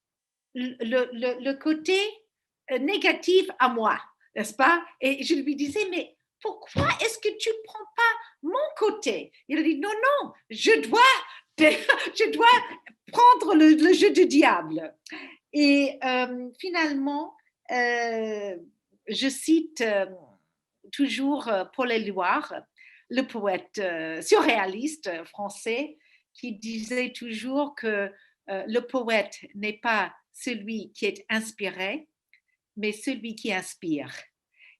le côté négatif à moi, n'est-ce pas? Et je lui disais, mais pourquoi est-ce que tu ne prends pas mon côté? Il a dit, non, non, je dois prendre le jeu du diable. Et finalement, je cite toujours Paul Éluard, le poète surréaliste français, qui disait toujours que le poète n'est pas celui qui est inspiré, mais celui qui inspire.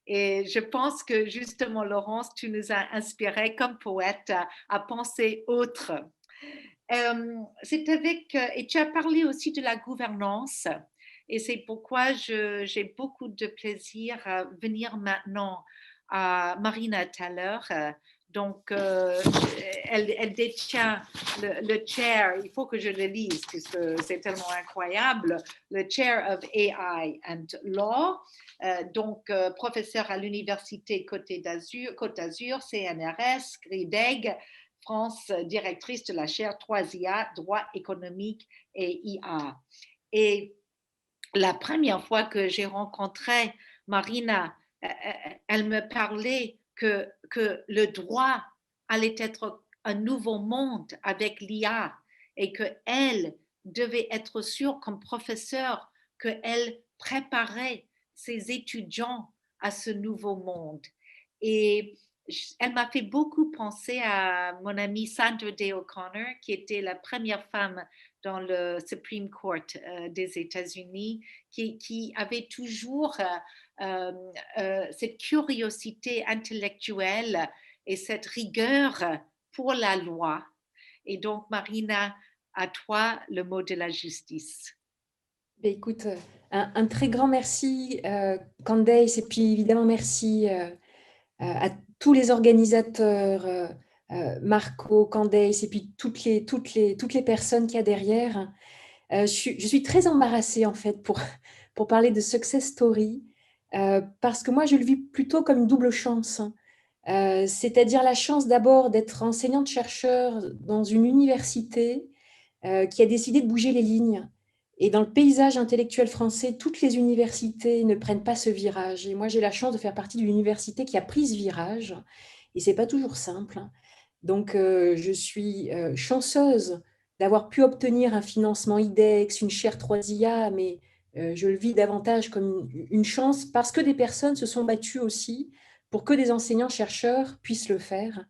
Et je pense que justement, Laurence, tu nous as inspiré comme poète à penser autre. C'est avec, et tu as parlé aussi de la gouvernance, et c'est pourquoi j'ai beaucoup de plaisir à venir maintenant à Marina Thaler. Donc, elle détient le chair, il faut que je le lise puisque c'est tellement incroyable, le Chair of AI and Law, donc professeur à l'Université Côte d'Azur, CNRS, GRIDEG, France, directrice de la chaire 3IA, droit économique et IA. Et la première fois que j'ai rencontré Marina, elle me parlait que le droit allait être un nouveau monde avec l'IA et qu'elle devait être sûre comme professeure qu'elle préparait ses étudiants à ce nouveau monde. Et elle m'a fait beaucoup penser à mon amie Sandra Day O'Connor, qui était la première femme dans le Supreme Court des États-Unis, qui avait toujours cette curiosité intellectuelle et cette rigueur pour la loi. Et donc, Marina, à toi le mot de la justice. Écoute, un très grand merci, Candace, et puis évidemment merci à tous les organisateurs, Marco, Candace, et puis toutes les personnes qu'il y a derrière. Je suis très embarrassée en fait pour parler de success story, parce que moi je le vis plutôt comme une double chance, c'est-à-dire la chance d'abord d'être enseignante-chercheur dans une université qui a décidé de bouger les lignes. Et dans le paysage intellectuel français, toutes les universités ne prennent pas ce virage. Et moi, j'ai la chance de faire partie d'une université qui a pris ce virage. Et ce n'est pas toujours simple. Donc, je suis chanceuse d'avoir pu obtenir un financement IDEX, une chaire 3IA, mais je le vis davantage comme une chance parce que des personnes se sont battues aussi pour que des enseignants-chercheurs puissent le faire.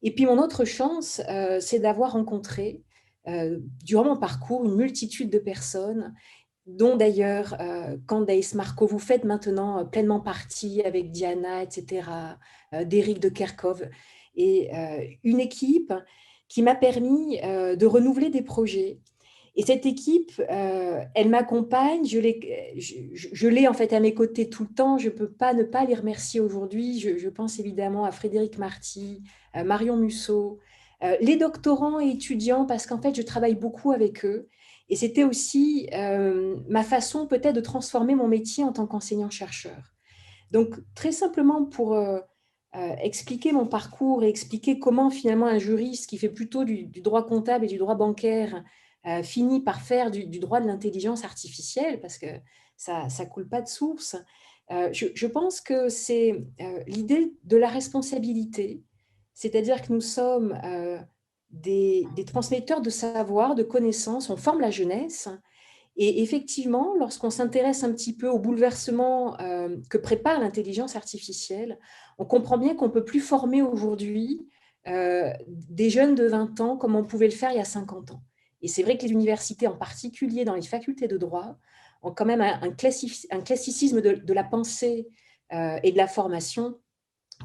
Et puis mon autre chance, c'est d'avoir rencontré, durant mon parcours, une multitude de personnes, dont d'ailleurs Candace, Marco, vous faites maintenant pleinement partie avec Diana, etc., d'Éric de Kerkhove, et une équipe qui m'a permis de renouveler des projets. Et cette équipe, elle m'accompagne, je l'ai en fait à mes côtés tout le temps, je ne peux pas ne pas les remercier aujourd'hui. Je pense évidemment à Frédéric Marty, Marion Musso, les doctorants et étudiants, parce qu'en fait, je travaille beaucoup avec eux. Et c'était aussi ma façon peut-être de transformer mon métier en tant qu'enseignant-chercheur. Donc, très simplement pour expliquer mon parcours et expliquer comment finalement un juriste qui fait plutôt du droit comptable et du droit bancaire finit par faire du droit de l'intelligence artificielle, parce que ça ne coule pas de source. Je pense que c'est l'idée de la responsabilité, c'est-à-dire que nous sommes des transmetteurs de savoir, de connaissances, on forme la jeunesse. Et effectivement, lorsqu'on s'intéresse un petit peu au bouleversement que prépare l'intelligence artificielle, on comprend bien qu'on ne peut plus former aujourd'hui des jeunes de 20 ans comme on pouvait le faire il y a 50 ans. Et c'est vrai que les universités, en particulier dans les facultés de droit, ont quand même un classicisme de la pensée et de la formation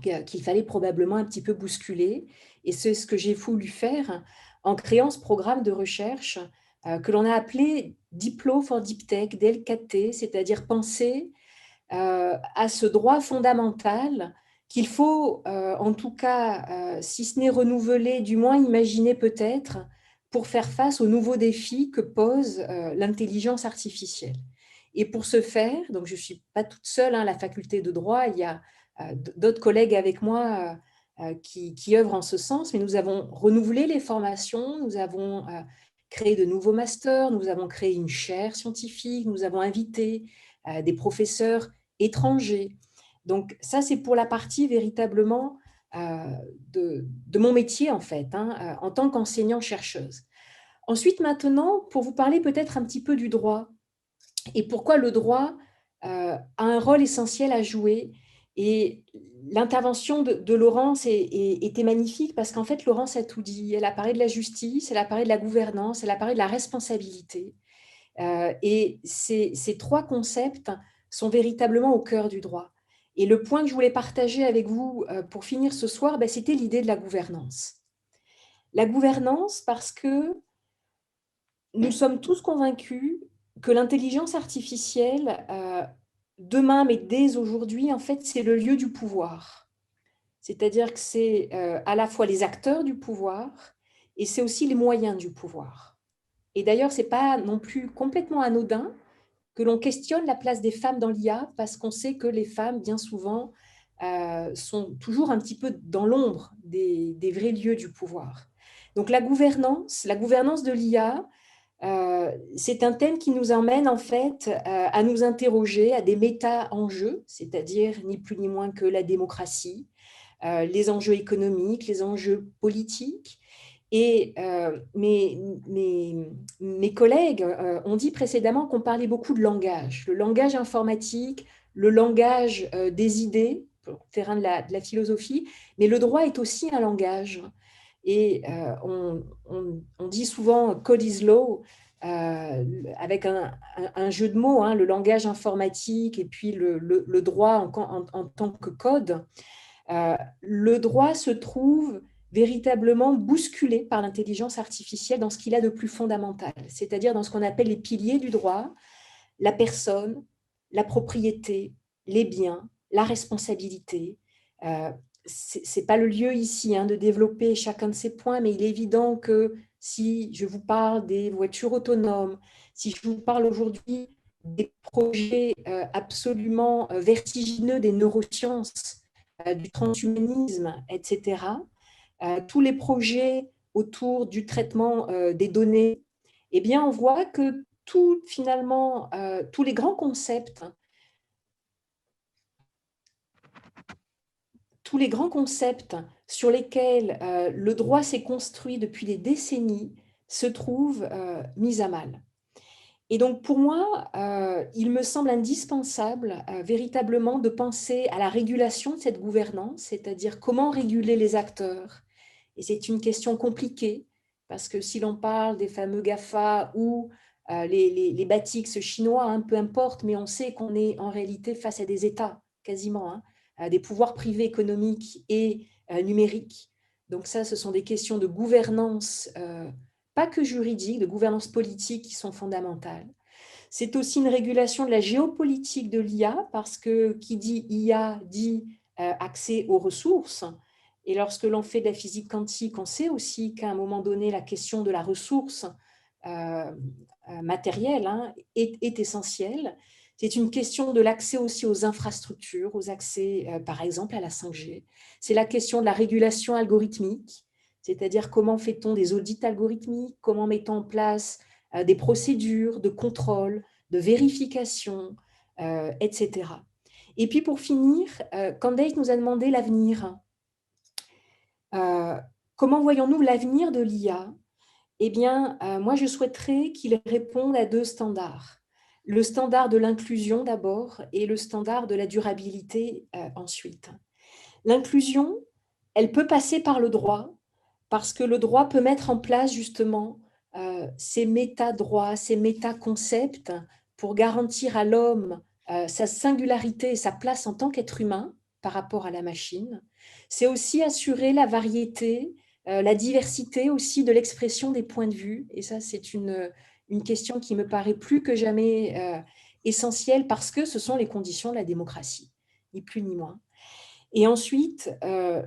qu'il fallait probablement un petit peu bousculer. Et c'est ce que j'ai voulu faire en créant ce programme de recherche que l'on a appelé Diplo for Deep Tech, DLKT, c'est-à-dire penser à ce droit fondamental qu'il faut, en tout cas, si ce n'est renouveler, du moins imaginer peut-être, pour faire face aux nouveaux défis que pose l'intelligence artificielle. Et pour ce faire, donc je ne suis pas toute seule à la faculté de droit, il y a d'autres collègues avec moi qui œuvrent en ce sens, mais nous avons renouvelé les formations, nous avons créé de nouveaux masters, nous avons créé une chaire scientifique, nous avons invité des professeurs étrangers. Donc ça, c'est pour la partie véritablement de mon métier, en fait, en tant qu'enseignant-chercheuse. Ensuite, maintenant, pour vous parler peut-être un petit peu du droit et pourquoi le droit a un rôle essentiel à jouer. Et l'intervention de Laurence était magnifique parce qu'en fait, Laurence a tout dit. Elle a parlé de la justice, elle a parlé de la gouvernance, elle a parlé de la responsabilité. Et ces trois concepts sont véritablement au cœur du droit. Et le point que je voulais partager avec vous pour finir ce soir, c'était l'idée de la gouvernance. La gouvernance parce que nous sommes tous convaincus que l'intelligence artificielle, demain, mais dès aujourd'hui, en fait, c'est le lieu du pouvoir. C'est-à-dire que c'est à la fois les acteurs du pouvoir et c'est aussi les moyens du pouvoir. Et d'ailleurs, ce n'est pas non plus complètement anodin que l'on questionne la place des femmes dans l'IA parce qu'on sait que les femmes, bien souvent, sont toujours un petit peu dans l'ombre des vrais lieux du pouvoir. Donc la gouvernance de l'IA, c'est un thème qui nous emmène en fait à nous interroger à des méta-enjeux, c'est-à-dire ni plus ni moins que la démocratie, les enjeux économiques, les enjeux politiques. Et mes collègues ont dit précédemment qu'on parlait beaucoup de langage, le langage informatique, le langage des idées, au terrain de la philosophie, mais le droit est aussi un langage. Et on dit souvent « code is law », avec un jeu de mots, le langage informatique et puis le droit en tant que code. Le droit se trouve véritablement bousculé par l'intelligence artificielle dans ce qu'il a de plus fondamental, c'est-à-dire dans ce qu'on appelle les piliers du droit, la personne, la propriété, les biens, la responsabilité. Ce n'est pas le lieu ici de développer chacun de ces points, mais il est évident que si je vous parle des voitures autonomes, si je vous parle aujourd'hui des projets absolument vertigineux des neurosciences, du transhumanisme, etc., tous les projets autour du traitement des données, eh bien, on voit que finalement, tous les grands concepts sur lesquels le droit s'est construit depuis des décennies se trouvent mis à mal. Et donc, pour moi, il me semble indispensable véritablement de penser à la régulation de cette gouvernance, c'est-à-dire comment réguler les acteurs. Et c'est une question compliquée, parce que si l'on parle des fameux GAFA ou les Batix chinois, hein, peu importe, mais on sait qu'on est en réalité face à des États, quasiment, hein, à des pouvoirs privés économiques et numériques. Donc ça, ce sont des questions de gouvernance pas que juridiques, de gouvernance politique qui sont fondamentales. C'est aussi une régulation de la géopolitique de l'IA, parce que qui dit IA dit accès aux ressources. Et lorsque l'on fait de la physique quantique, on sait aussi qu'à un moment donné, la question de la ressource matérielle hein, est essentielle. C'est une question de l'accès aussi aux infrastructures, aux accès, par exemple, à la 5G. C'est la question de la régulation algorithmique, c'est-à-dire comment fait-on des audits algorithmiques, comment met-on en place des procédures de contrôle, de vérification, etc. Et puis pour finir, Candace nous a demandé l'avenir. Comment voyons-nous l'avenir de l'IA? Eh bien, moi je souhaiterais qu'il réponde à 2 standards. Le standard de l'inclusion d'abord et le standard de la durabilité ensuite. L'inclusion, elle peut passer par le droit, parce que le droit peut mettre en place justement ces méta-droits, ces méta-concepts pour garantir à l'homme sa singularité et sa place en tant qu'être humain par rapport à la machine. C'est aussi assurer la variété, la diversité aussi de l'expression des points de vue. Et ça, c'est une question qui me paraît plus que jamais essentielle, parce que ce sont les conditions de la démocratie, ni plus ni moins. Et ensuite,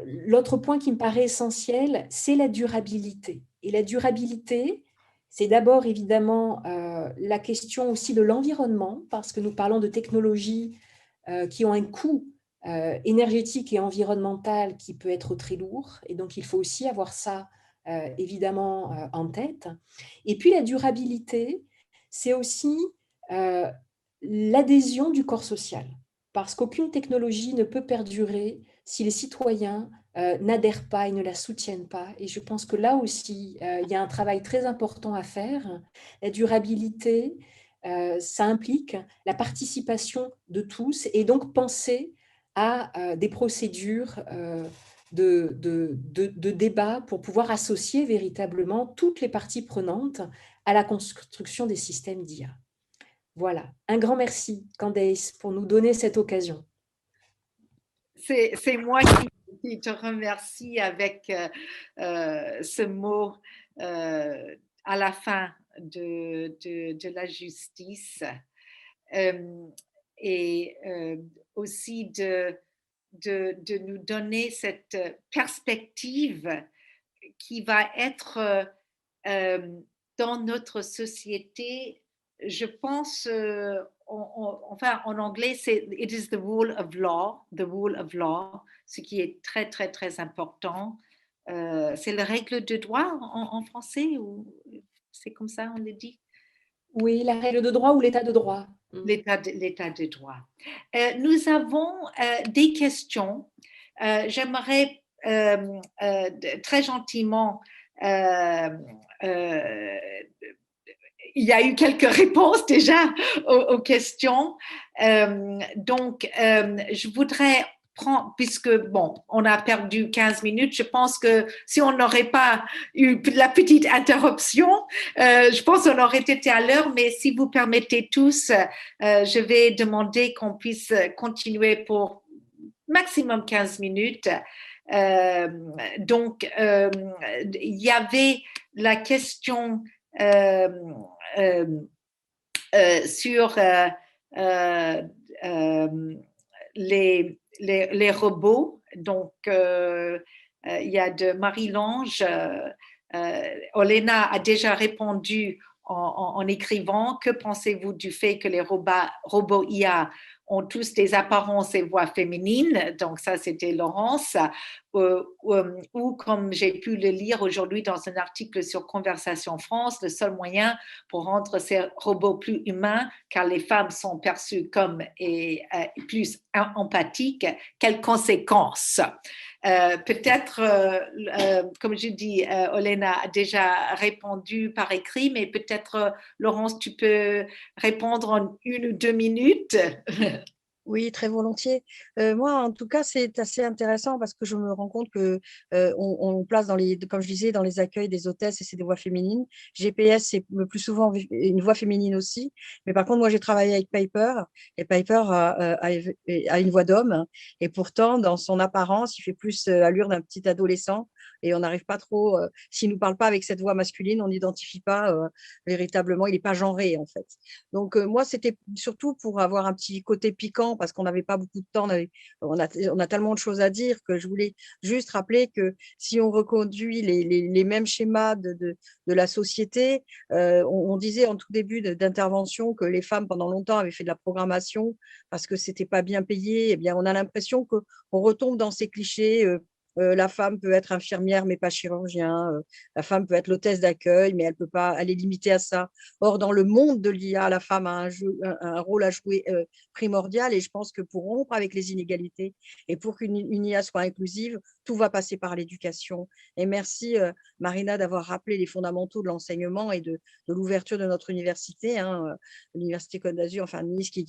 l'autre point qui me paraît essentiel, c'est la durabilité. Et la durabilité, c'est d'abord évidemment la question aussi de l'environnement, parce que nous parlons de technologies qui ont un coût énergétique et environnemental qui peut être très lourd. Et donc, il faut aussi avoir ça évidemment en tête. Et puis, la durabilité, c'est aussi l'adhésion du corps social, parce qu'aucune technologie ne peut perdurer si les citoyens n'adhèrent pas et ne la soutiennent pas. Et je pense que là aussi, il y a un travail très important à faire. La durabilité, ça implique la participation de tous, et donc penser à des procédures de débat pour pouvoir associer véritablement toutes les parties prenantes à la construction des systèmes d'IA. Voilà, un grand merci, Candace, pour nous donner cette occasion. C'est moi qui te remercie avec ce mot à la fin de la justice, et aussi de nous donner cette perspective qui va être dans notre société. Je pense, enfin en anglais, c'est « it is the rule of law », ce qui est très, très, très important. C'est la règle de droit en français, ou c'est comme ça on le dit? Oui, la règle de droit ou l'état de droit. L'état de droit. Nous avons des questions. J'aimerais très gentiment, il y a eu quelques réponses déjà aux questions. Donc, je voudrais prendre, puisque, bon, on a perdu 15 minutes, je pense que si on n'aurait pas eu la petite interruption, je pense qu'on aurait été à l'heure, mais si vous permettez tous, je vais demander qu'on puisse continuer pour maximum 15 minutes. Donc, il y avait la question sur les robots. Donc, il y a de Marie-Lange. Olena a déjà répondu en écrivant: que pensez-vous du fait que les robots IA ont tous des apparences et voix féminines? Donc ça, c'était Laurence. Ou comme j'ai pu le lire aujourd'hui dans un article sur Conversation France, le seul moyen pour rendre ces robots plus humains, car les femmes sont perçues comme plus empathiques, quelles conséquences? Peut-être, comme je dis, Olena a déjà répondu par écrit, mais peut-être, Laurence, tu peux répondre en 1 ou 2 minutes. Oui, très volontiers. Moi, en tout cas, c'est assez intéressant parce que je me rends compte que on place comme je disais, dans les accueils des hôtesses et c'est des voix féminines. GPS, c'est le plus souvent une voix féminine aussi. Mais par contre, moi, j'ai travaillé avec Piper et Piper a une voix d'homme et pourtant, dans son apparence, il fait plus allure d'un petit adolescent et on n'arrive pas trop. S'il nous parle pas avec cette voix masculine, on n'identifie pas véritablement. Il n'est pas genré en fait. Donc, moi, c'était surtout pour avoir un petit côté piquant parce qu'on n'avait pas beaucoup de temps. On a tellement de choses à dire que je voulais juste rappeler que si on reconduit les mêmes schémas de la société, on disait en tout début d'intervention que les femmes, pendant longtemps, avaient fait de la programmation parce que c'était pas bien payé. Eh bien, on a l'impression qu'on retombe dans ces clichés. La femme peut être infirmière, mais pas chirurgien. La femme peut être l'hôtesse d'accueil, mais elle peut pas, elle est limitée à ça. Or, dans le monde de l'IA, la femme a un rôle à jouer primordial et je pense que pour rompre avec les inégalités et pour qu'une IA soit inclusive, tout va passer par l'éducation. Et merci Marina d'avoir rappelé les fondamentaux de l'enseignement et de l'ouverture de notre université, l'université Côte d'Azur, enfin Nice, qui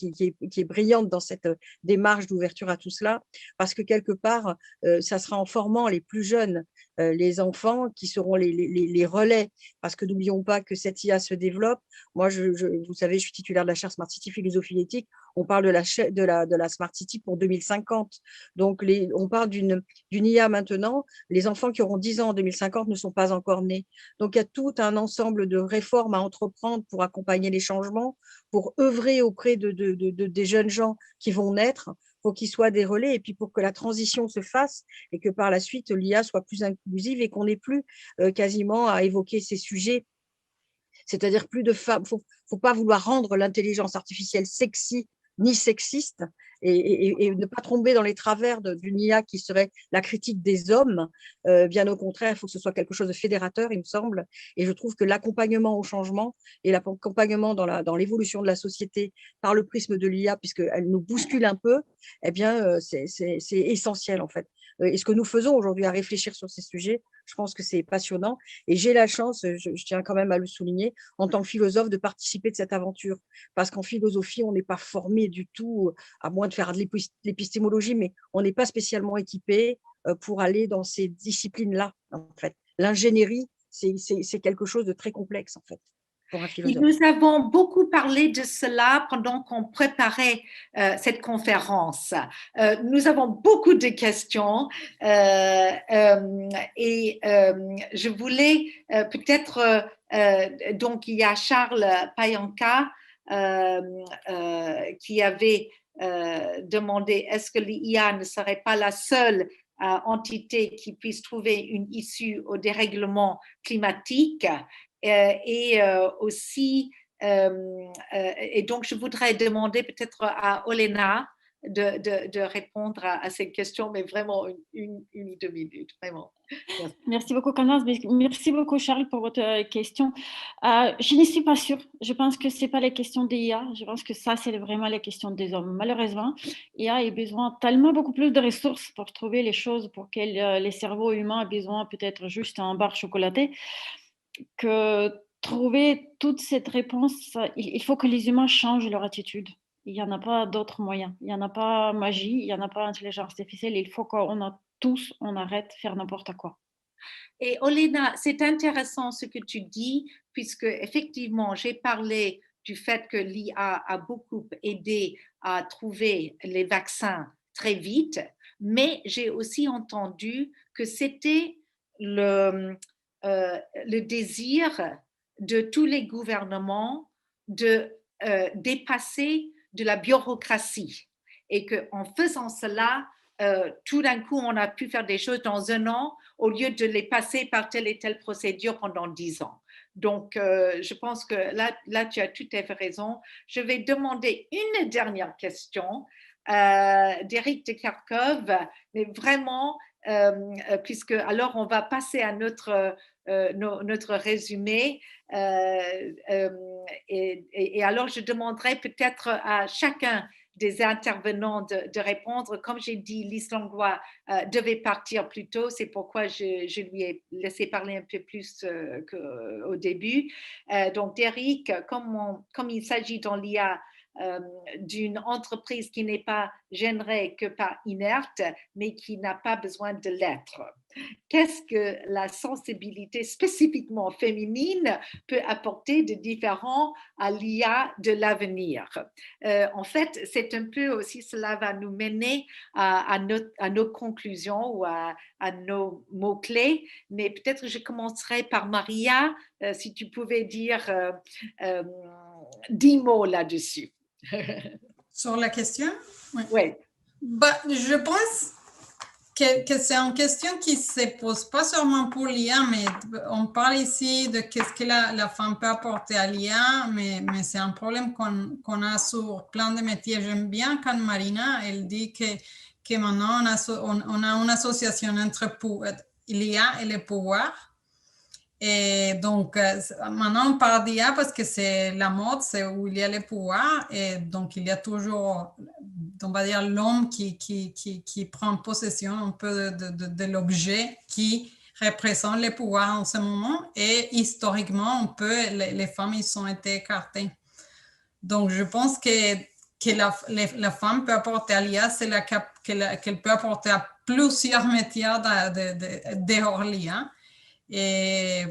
est brillante dans cette démarche d'ouverture à tout cela, parce que quelque part, ça sera en formant les plus jeunes, les enfants qui seront les relais, parce que n'oublions pas que cette IA se développe. Moi, vous savez, je suis titulaire de la chaire Smart City philosophie et éthique. On parle de la Smart City pour 2050. Donc, on parle d'une IA maintenant. Les enfants qui auront 10 ans en 2050 ne sont pas encore nés. Donc, il y a tout un ensemble de réformes à entreprendre pour accompagner les changements, pour œuvrer auprès des jeunes gens qui vont naître, pour qu'ils soient des relais et puis pour que la transition se fasse et que par la suite, l'IA soit plus inclusive et qu'on n'ait plus quasiment à évoquer ces sujets. C'est-à-dire plus de femmes. Il ne faut pas vouloir rendre l'intelligence artificielle sexy ni sexiste et ne pas tomber dans les travers d'une IA qui serait la critique des hommes. Bien au contraire, il faut que ce soit quelque chose de fédérateur, il me semble. Et je trouve que l'accompagnement au changement et l'accompagnement dans l'évolution de la société par le prisme de l'IA, puisqu'elle nous bouscule un peu, eh bien, c'est essentiel en fait. Et ce que nous faisons aujourd'hui à réfléchir sur ces sujets, je pense que c'est passionnant. Et j'ai la chance, je tiens quand même à le souligner, en tant que philosophe, de participer de cette aventure. Parce qu'en philosophie, on n'est pas formé du tout, à moins de faire de l'épistémologie, mais on n'est pas spécialement équipé pour aller dans ces disciplines-là, en fait. L'ingénierie, c'est quelque chose de très complexe, en fait. Et nous avons beaucoup parlé de cela pendant qu'on préparait cette conférence. Nous avons beaucoup de questions et je voulais peut-être, donc il y a Charles Payanka qui avait demandé est-ce que l'IA ne serait pas la seule entité qui puisse trouver une issue au dérèglement climatique et aussi, et donc je voudrais demander peut-être à Olena de répondre à ces questions, mais vraiment une ou 2 minutes, vraiment. Merci beaucoup, Candace. Merci beaucoup, Charles, pour votre question. Je ne suis pas sûre. Je pense que ce n'est pas les questions d'IA. Je pense que ça, c'est vraiment les questions des hommes. Malheureusement, IA a besoin tellement beaucoup plus de ressources pour trouver les choses pour lesquelles les cerveaux humains ont besoin peut-être juste un bar chocolaté, que trouver toute cette réponse, il faut que les humains changent leur attitude. Il n'y en a pas d'autres moyens. Il n'y en a pas magie, il n'y en a pas intelligence artificielle. Il faut qu'on arrête de faire n'importe quoi. Et Olena, c'est intéressant ce que tu dis, puisque effectivement, j'ai parlé du fait que l'IA a beaucoup aidé à trouver les vaccins très vite, mais j'ai aussi entendu que c'était le désir de tous les gouvernements de dépasser de la bureaucratie et qu'en faisant cela, tout d'un coup, on a pu faire des choses dans 1 an au lieu de les passer par telle et telle procédure pendant 10 ans. Donc, je pense que là, tu as tout à fait raison. Je vais demander une dernière question d'Éric de Kharkov, mais vraiment, puisque alors on va passer à notre résumé. Et alors, je demanderai peut-être à chacun des intervenants de répondre. Comme j'ai dit, Lise Langlois devait partir plus tôt, c'est pourquoi je lui ai laissé parler un peu plus qu'au début. Donc, Derrick, comme il s'agit dans l'IA d'une entreprise qui n'est pas générée que par inerte, mais qui n'a pas besoin de l'être. Qu'est-ce que la sensibilité spécifiquement féminine peut apporter de différent à l'IA de l'avenir? En fait, c'est un peu aussi, cela va nous mener à nos conclusions ou à nos mots-clés, mais peut-être je commencerai par Maria, si tu pouvais dire 10 mots là-dessus. Sur la question? Oui. Ouais. Bah, je pense que c'est une question qui ne se pose pas seulement pour l'IA, mais on parle ici de qu'est-ce que la femme peut apporter à l'IA, mais c'est un problème qu'on a sur plein de métiers. J'aime bien quand Marina, elle dit que maintenant on a une association entre l'IA et le pouvoir. Et donc, maintenant, on parle d'IA parce que c'est la mode, c'est où il y a le pouvoir. Et donc, il y a toujours, on va dire, l'homme qui prend possession un peu de l'objet qui représente le pouvoir en ce moment. Et historiquement, les femmes, ils ont été écartées. Donc, je pense que la femme peut apporter à l'IA, c'est qu'elle peut apporter à plusieurs métiers dehors l'IA. Et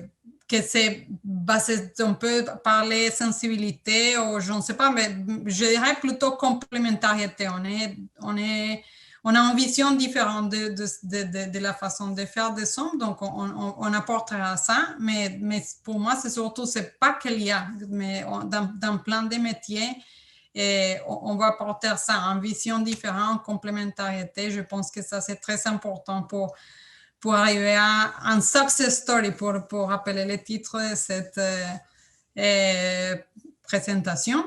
que c'est basé, on peut parler sensibilité ou je ne sais pas, mais je dirais plutôt complémentarité. On a une vision différente de la façon de faire des hommes, donc on apportera ça, mais pour moi, c'est surtout, c'est pas qu'il y a, mais dans plein de métiers, et on va apporter ça en vision différente, complémentarité. Je pense que ça, c'est très important pour arriver à un success story, pour appeler le titre de cette présentation.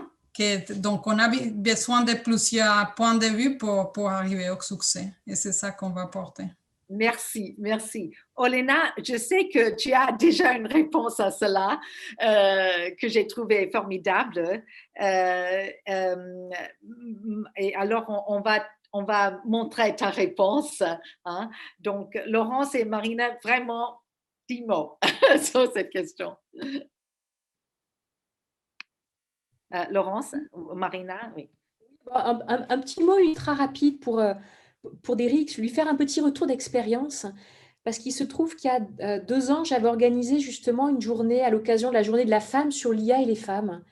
Donc, on a besoin de plusieurs points de vue pour arriver au succès. Et c'est ça qu'on va apporter. Merci, merci. Olena, je sais que tu as déjà une réponse à cela que j'ai trouvé formidable. Et alors, on va montrer ta réponse. Hein. Donc, Laurence et Marina, vraiment 10 mots sur cette question. Laurence, Marina, oui. Un petit mot ultra rapide pour Derrick, lui faire un petit retour d'expérience, parce qu'il se trouve qu'il y a 2 ans, j'avais organisé justement une journée à l'occasion de la journée de la femme sur l'IA et les femmes.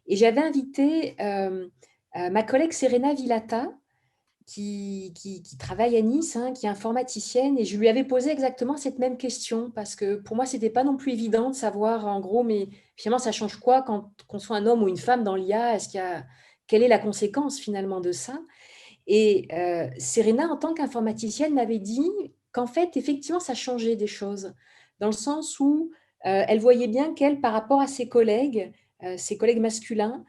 Et j'avais invité ma collègue Serena Villata, qui travaille à Nice, hein, qui est informaticienne, et je lui avais posé exactement cette même question, parce que pour moi, ce n'était pas non plus évident de savoir, en gros, mais finalement, ça change quoi qu'on soit un homme ou une femme dans l'IA? Quelle est la conséquence finalement de ça? Et Serena, en tant qu'informaticienne, m'avait dit qu'en fait, effectivement, ça changeait des choses, dans le sens où elle voyait bien qu'elle, par rapport à ses collègues masculins,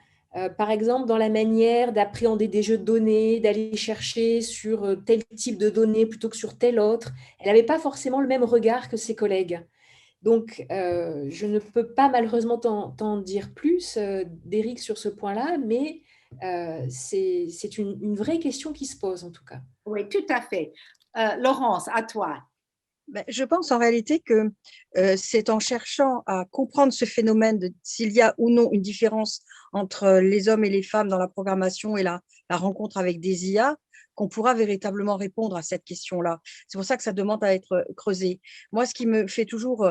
par exemple, dans la manière d'appréhender des jeux de données, d'aller chercher sur tel type de données plutôt que sur tel autre, elle n'avait pas forcément le même regard que ses collègues. Donc, je ne peux pas malheureusement t'en dire plus, Derrick, sur ce point-là, mais c'est une vraie question qui se pose en tout cas. Oui, tout à fait. Laurence, à toi. Je pense en réalité que c'est en cherchant à comprendre ce phénomène de s'il y a ou non une différence entre les hommes et les femmes dans la programmation et la rencontre avec des IA qu'on pourra véritablement répondre à cette question-là. C'est pour ça que ça demande à être creusé. Moi, ce qui me fait toujours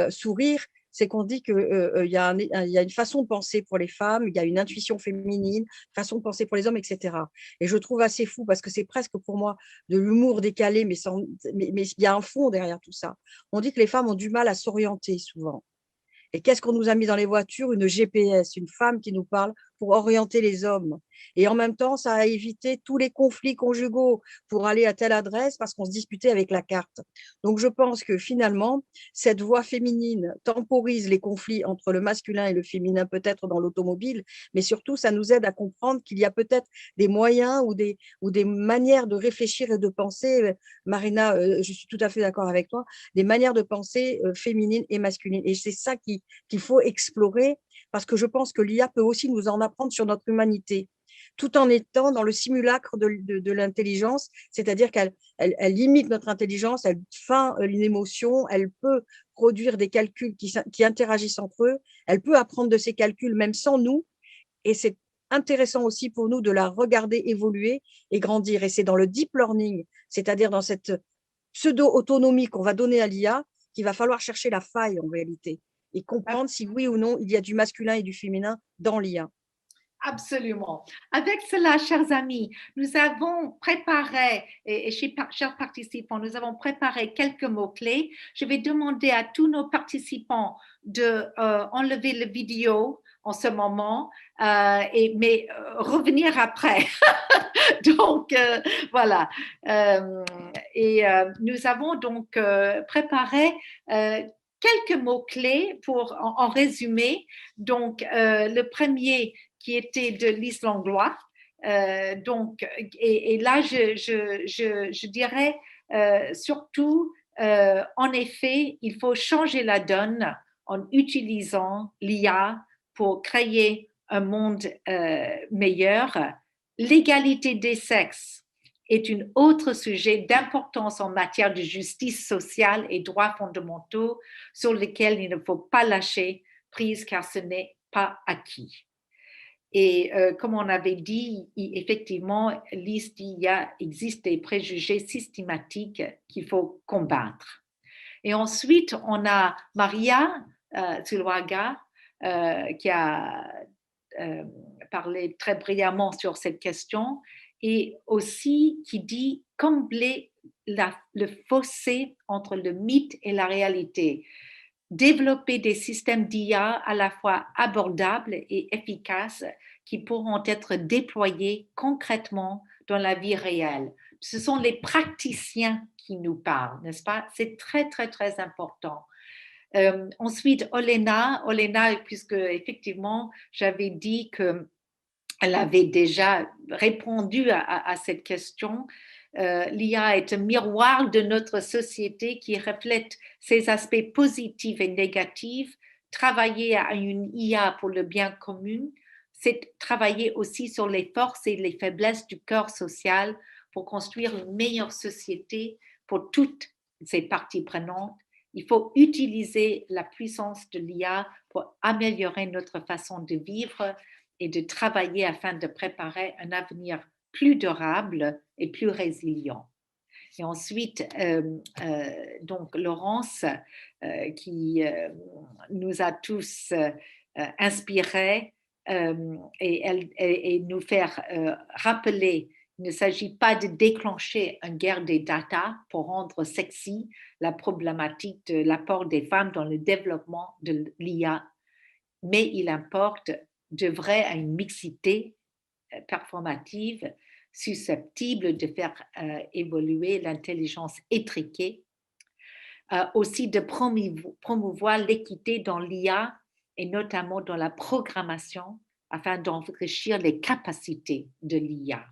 sourire, c'est qu'on dit qu'il y a une façon de penser pour les femmes, il y a une intuition féminine, une façon de penser pour les hommes, etc. Et je trouve assez fou parce que c'est presque pour moi de l'humour décalé, mais il y a un fond derrière tout ça. On dit que les femmes ont du mal à s'orienter souvent. Et qu'est-ce qu'on nous a mis dans les voitures? Une GPS, une femme qui nous parle pour orienter les hommes. Et en même temps, ça a évité tous les conflits conjugaux pour aller à telle adresse parce qu'on se disputait avec la carte. Donc, je pense que finalement, cette voix féminine temporise les conflits entre le masculin et le féminin, peut-être dans l'automobile, mais surtout, ça nous aide à comprendre qu'il y a peut-être des moyens ou des manières de réfléchir et de penser. Marina, je suis tout à fait d'accord avec toi, des manières de penser féminines et masculines. Et c'est ça qu'il faut explorer, parce que je pense que l'IA peut aussi nous en apprendre sur notre humanité. tout en étant dans le simulacre de l'intelligence, c'est-à-dire qu'elle imite notre intelligence, elle feint une émotion, elle peut produire des calculs qui interagissent entre eux, elle peut apprendre de ces calculs même sans nous, et c'est intéressant aussi pour nous de la regarder évoluer et grandir. Et c'est dans le deep learning, c'est-à-dire dans cette pseudo-autonomie qu'on va donner à l'IA, qu'il va falloir chercher la faille en réalité et comprendre si oui ou non il y a du masculin et du féminin dans l'IA. Absolument. Avec cela, chers amis, nous avons préparé, et chers participants, nous avons préparé quelques mots-clés. Je vais demander à tous nos participants de enlever la vidéo en ce moment, mais revenir après. Donc, voilà. Nous avons donc préparé quelques mots-clés pour en résumé. Donc, le premier qui était de l'islandlois. Donc, et là, je dirais surtout, en effet, il faut changer la donne en utilisant l'IA pour créer un monde meilleur. L'égalité des sexes est un autre sujet d'importance en matière de justice sociale et droits fondamentaux sur lesquels il ne faut pas lâcher prise car ce n'est pas acquis. Et comme on avait dit, effectivement, il existe des préjugés systématiques qu'il faut combattre. Et ensuite, on a Maria Zuluaga qui a parlé très brillamment sur cette question et aussi qui dit combler le fossé entre le mythe et la réalité. Développer des systèmes d'IA à la fois abordables et efficaces qui pourront être déployés concrètement dans la vie réelle. Ce sont les praticiens qui nous parlent, n'est-ce pas? C'est très, très, très important. Ensuite, Olena, puisque effectivement, j'avais dit qu'elle avait déjà répondu à cette question. L'IA est un miroir de notre société qui reflète ses aspects positifs et négatifs. Travailler à une IA pour le bien commun, c'est travailler aussi sur les forces et les faiblesses du corps social pour construire une meilleure société pour toutes ces parties prenantes. Il faut utiliser la puissance de l'IA pour améliorer notre façon de vivre et de travailler afin de préparer un avenir plus durable et plus résilient. Et ensuite, donc Laurence, qui nous a tous inspirés et nous faire rappeler il ne s'agit pas de déclencher une guerre des data pour rendre sexy la problématique de l'apport des femmes dans le développement de l'IA, mais il importe d'œuvrer à une mixité performative susceptible de faire évoluer l'intelligence étriquée, aussi de promouvoir l'équité dans l'IA et notamment dans la programmation afin d'enrichir les capacités de l'IA.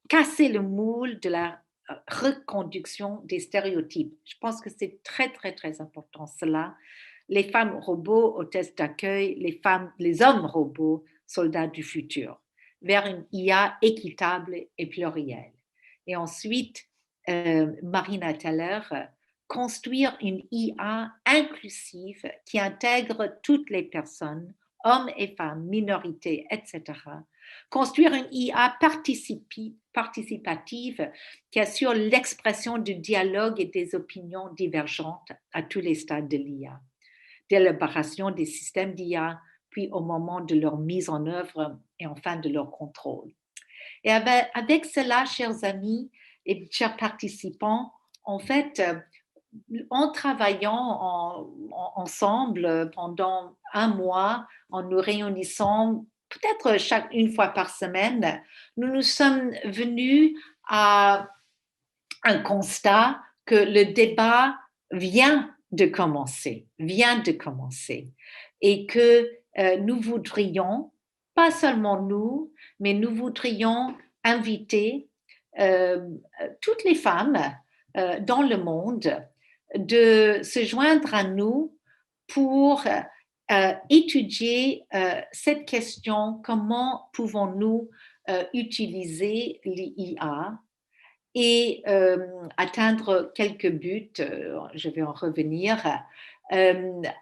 Casser le moule de la reconduction des stéréotypes. Je pense que c'est très, très, très important cela. Les femmes robots, hôtesses d'accueil, les hommes robots, soldats du futur, vers une IA équitable et plurielle. Et ensuite, Marina Teller, construire une IA inclusive qui intègre toutes les personnes, hommes et femmes, minorités, etc. Construire une IA participative qui assure l'expression du dialogue et des opinions divergentes à tous les stades de l'IA, d'élaboration des systèmes d'IA, puis au moment de leur mise en œuvre et enfin de leur contrôle. Et avec cela, chers amis et chers participants, en fait, en travaillant ensemble pendant un mois, en nous réunissant peut-être une fois par semaine, nous sommes venus à un constat que le débat vient de commencer et que nous voudrions, pas seulement nous, mais nous voudrions inviter toutes les femmes dans le monde de se joindre à nous pour étudier cette question, comment pouvons-nous utiliser l'IA et atteindre quelques buts. Je vais en revenir.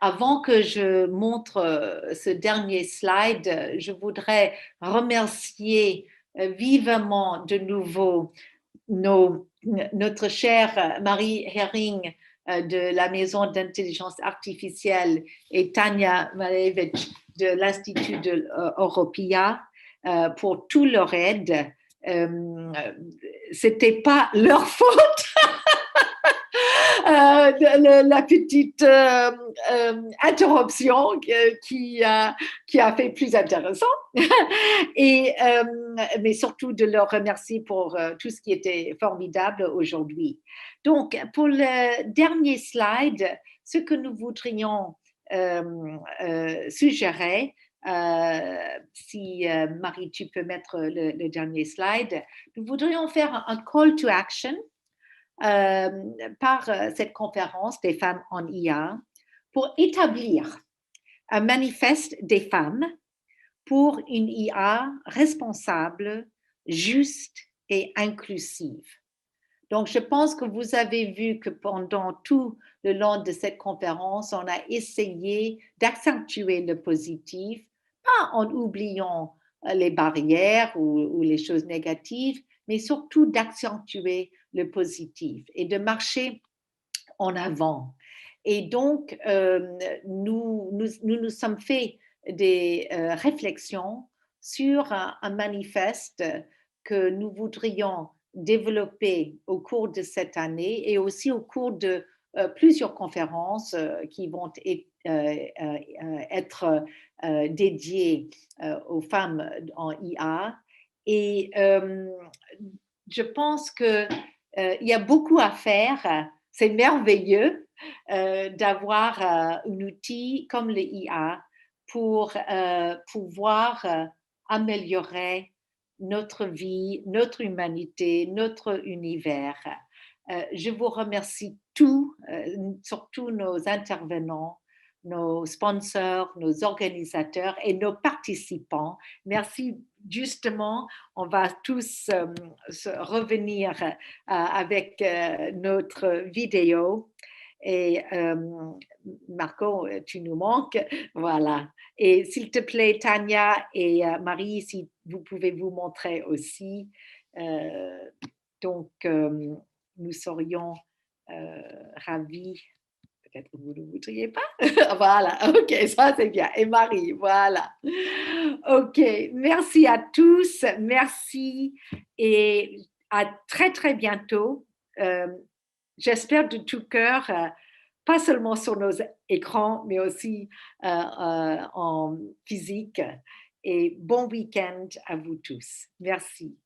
Avant que je montre ce dernier slide, je voudrais remercier vivement de nouveau notre chère Marie Herring de la Maison d'intelligence artificielle et Tania Malevich de l'Institut de Europia pour tout leur aide. C'était pas leur faute. La petite interruption qui a fait plus intéressant. Mais surtout de leur remercier pour tout ce qui était formidable aujourd'hui. Donc, pour le dernier slide, ce que nous voudrions suggérer, si Marie, tu peux mettre le dernier slide, nous voudrions faire un call to action par cette conférence des femmes en IA pour établir un manifeste des femmes pour une IA responsable, juste et inclusive. Donc, je pense que vous avez vu que pendant tout le long de cette conférence, on a essayé d'accentuer le positif, pas en oubliant les barrières ou les choses négatives, mais surtout d'accentuer le positif et de marcher en avant. Et donc, nous sommes fait des réflexions sur un manifeste que nous voudrions développer au cours de cette année et aussi au cours de plusieurs conférences qui vont être dédiées aux femmes en IA. Et je pense qu'il y a beaucoup à faire. C'est merveilleux d'avoir un outil comme le IA pour pouvoir améliorer notre vie, notre humanité, notre univers. Je vous remercie tous, surtout nos intervenants, nos sponsors, nos organisateurs et nos participants. Merci. Justement, on va tous revenir avec notre vidéo. Et Marco, tu nous manques. Voilà. Et s'il te plaît, Tania et Marie, si vous pouvez vous montrer aussi. Donc, nous serions ravis. Peut-être que vous ne voudriez pas. Voilà, ok, ça c'est bien. Et Marie, voilà. Ok, merci à tous. Merci et à très, très bientôt. J'espère de tout cœur, pas seulement sur nos écrans, mais aussi en physique. Et bon week-end à vous tous. Merci.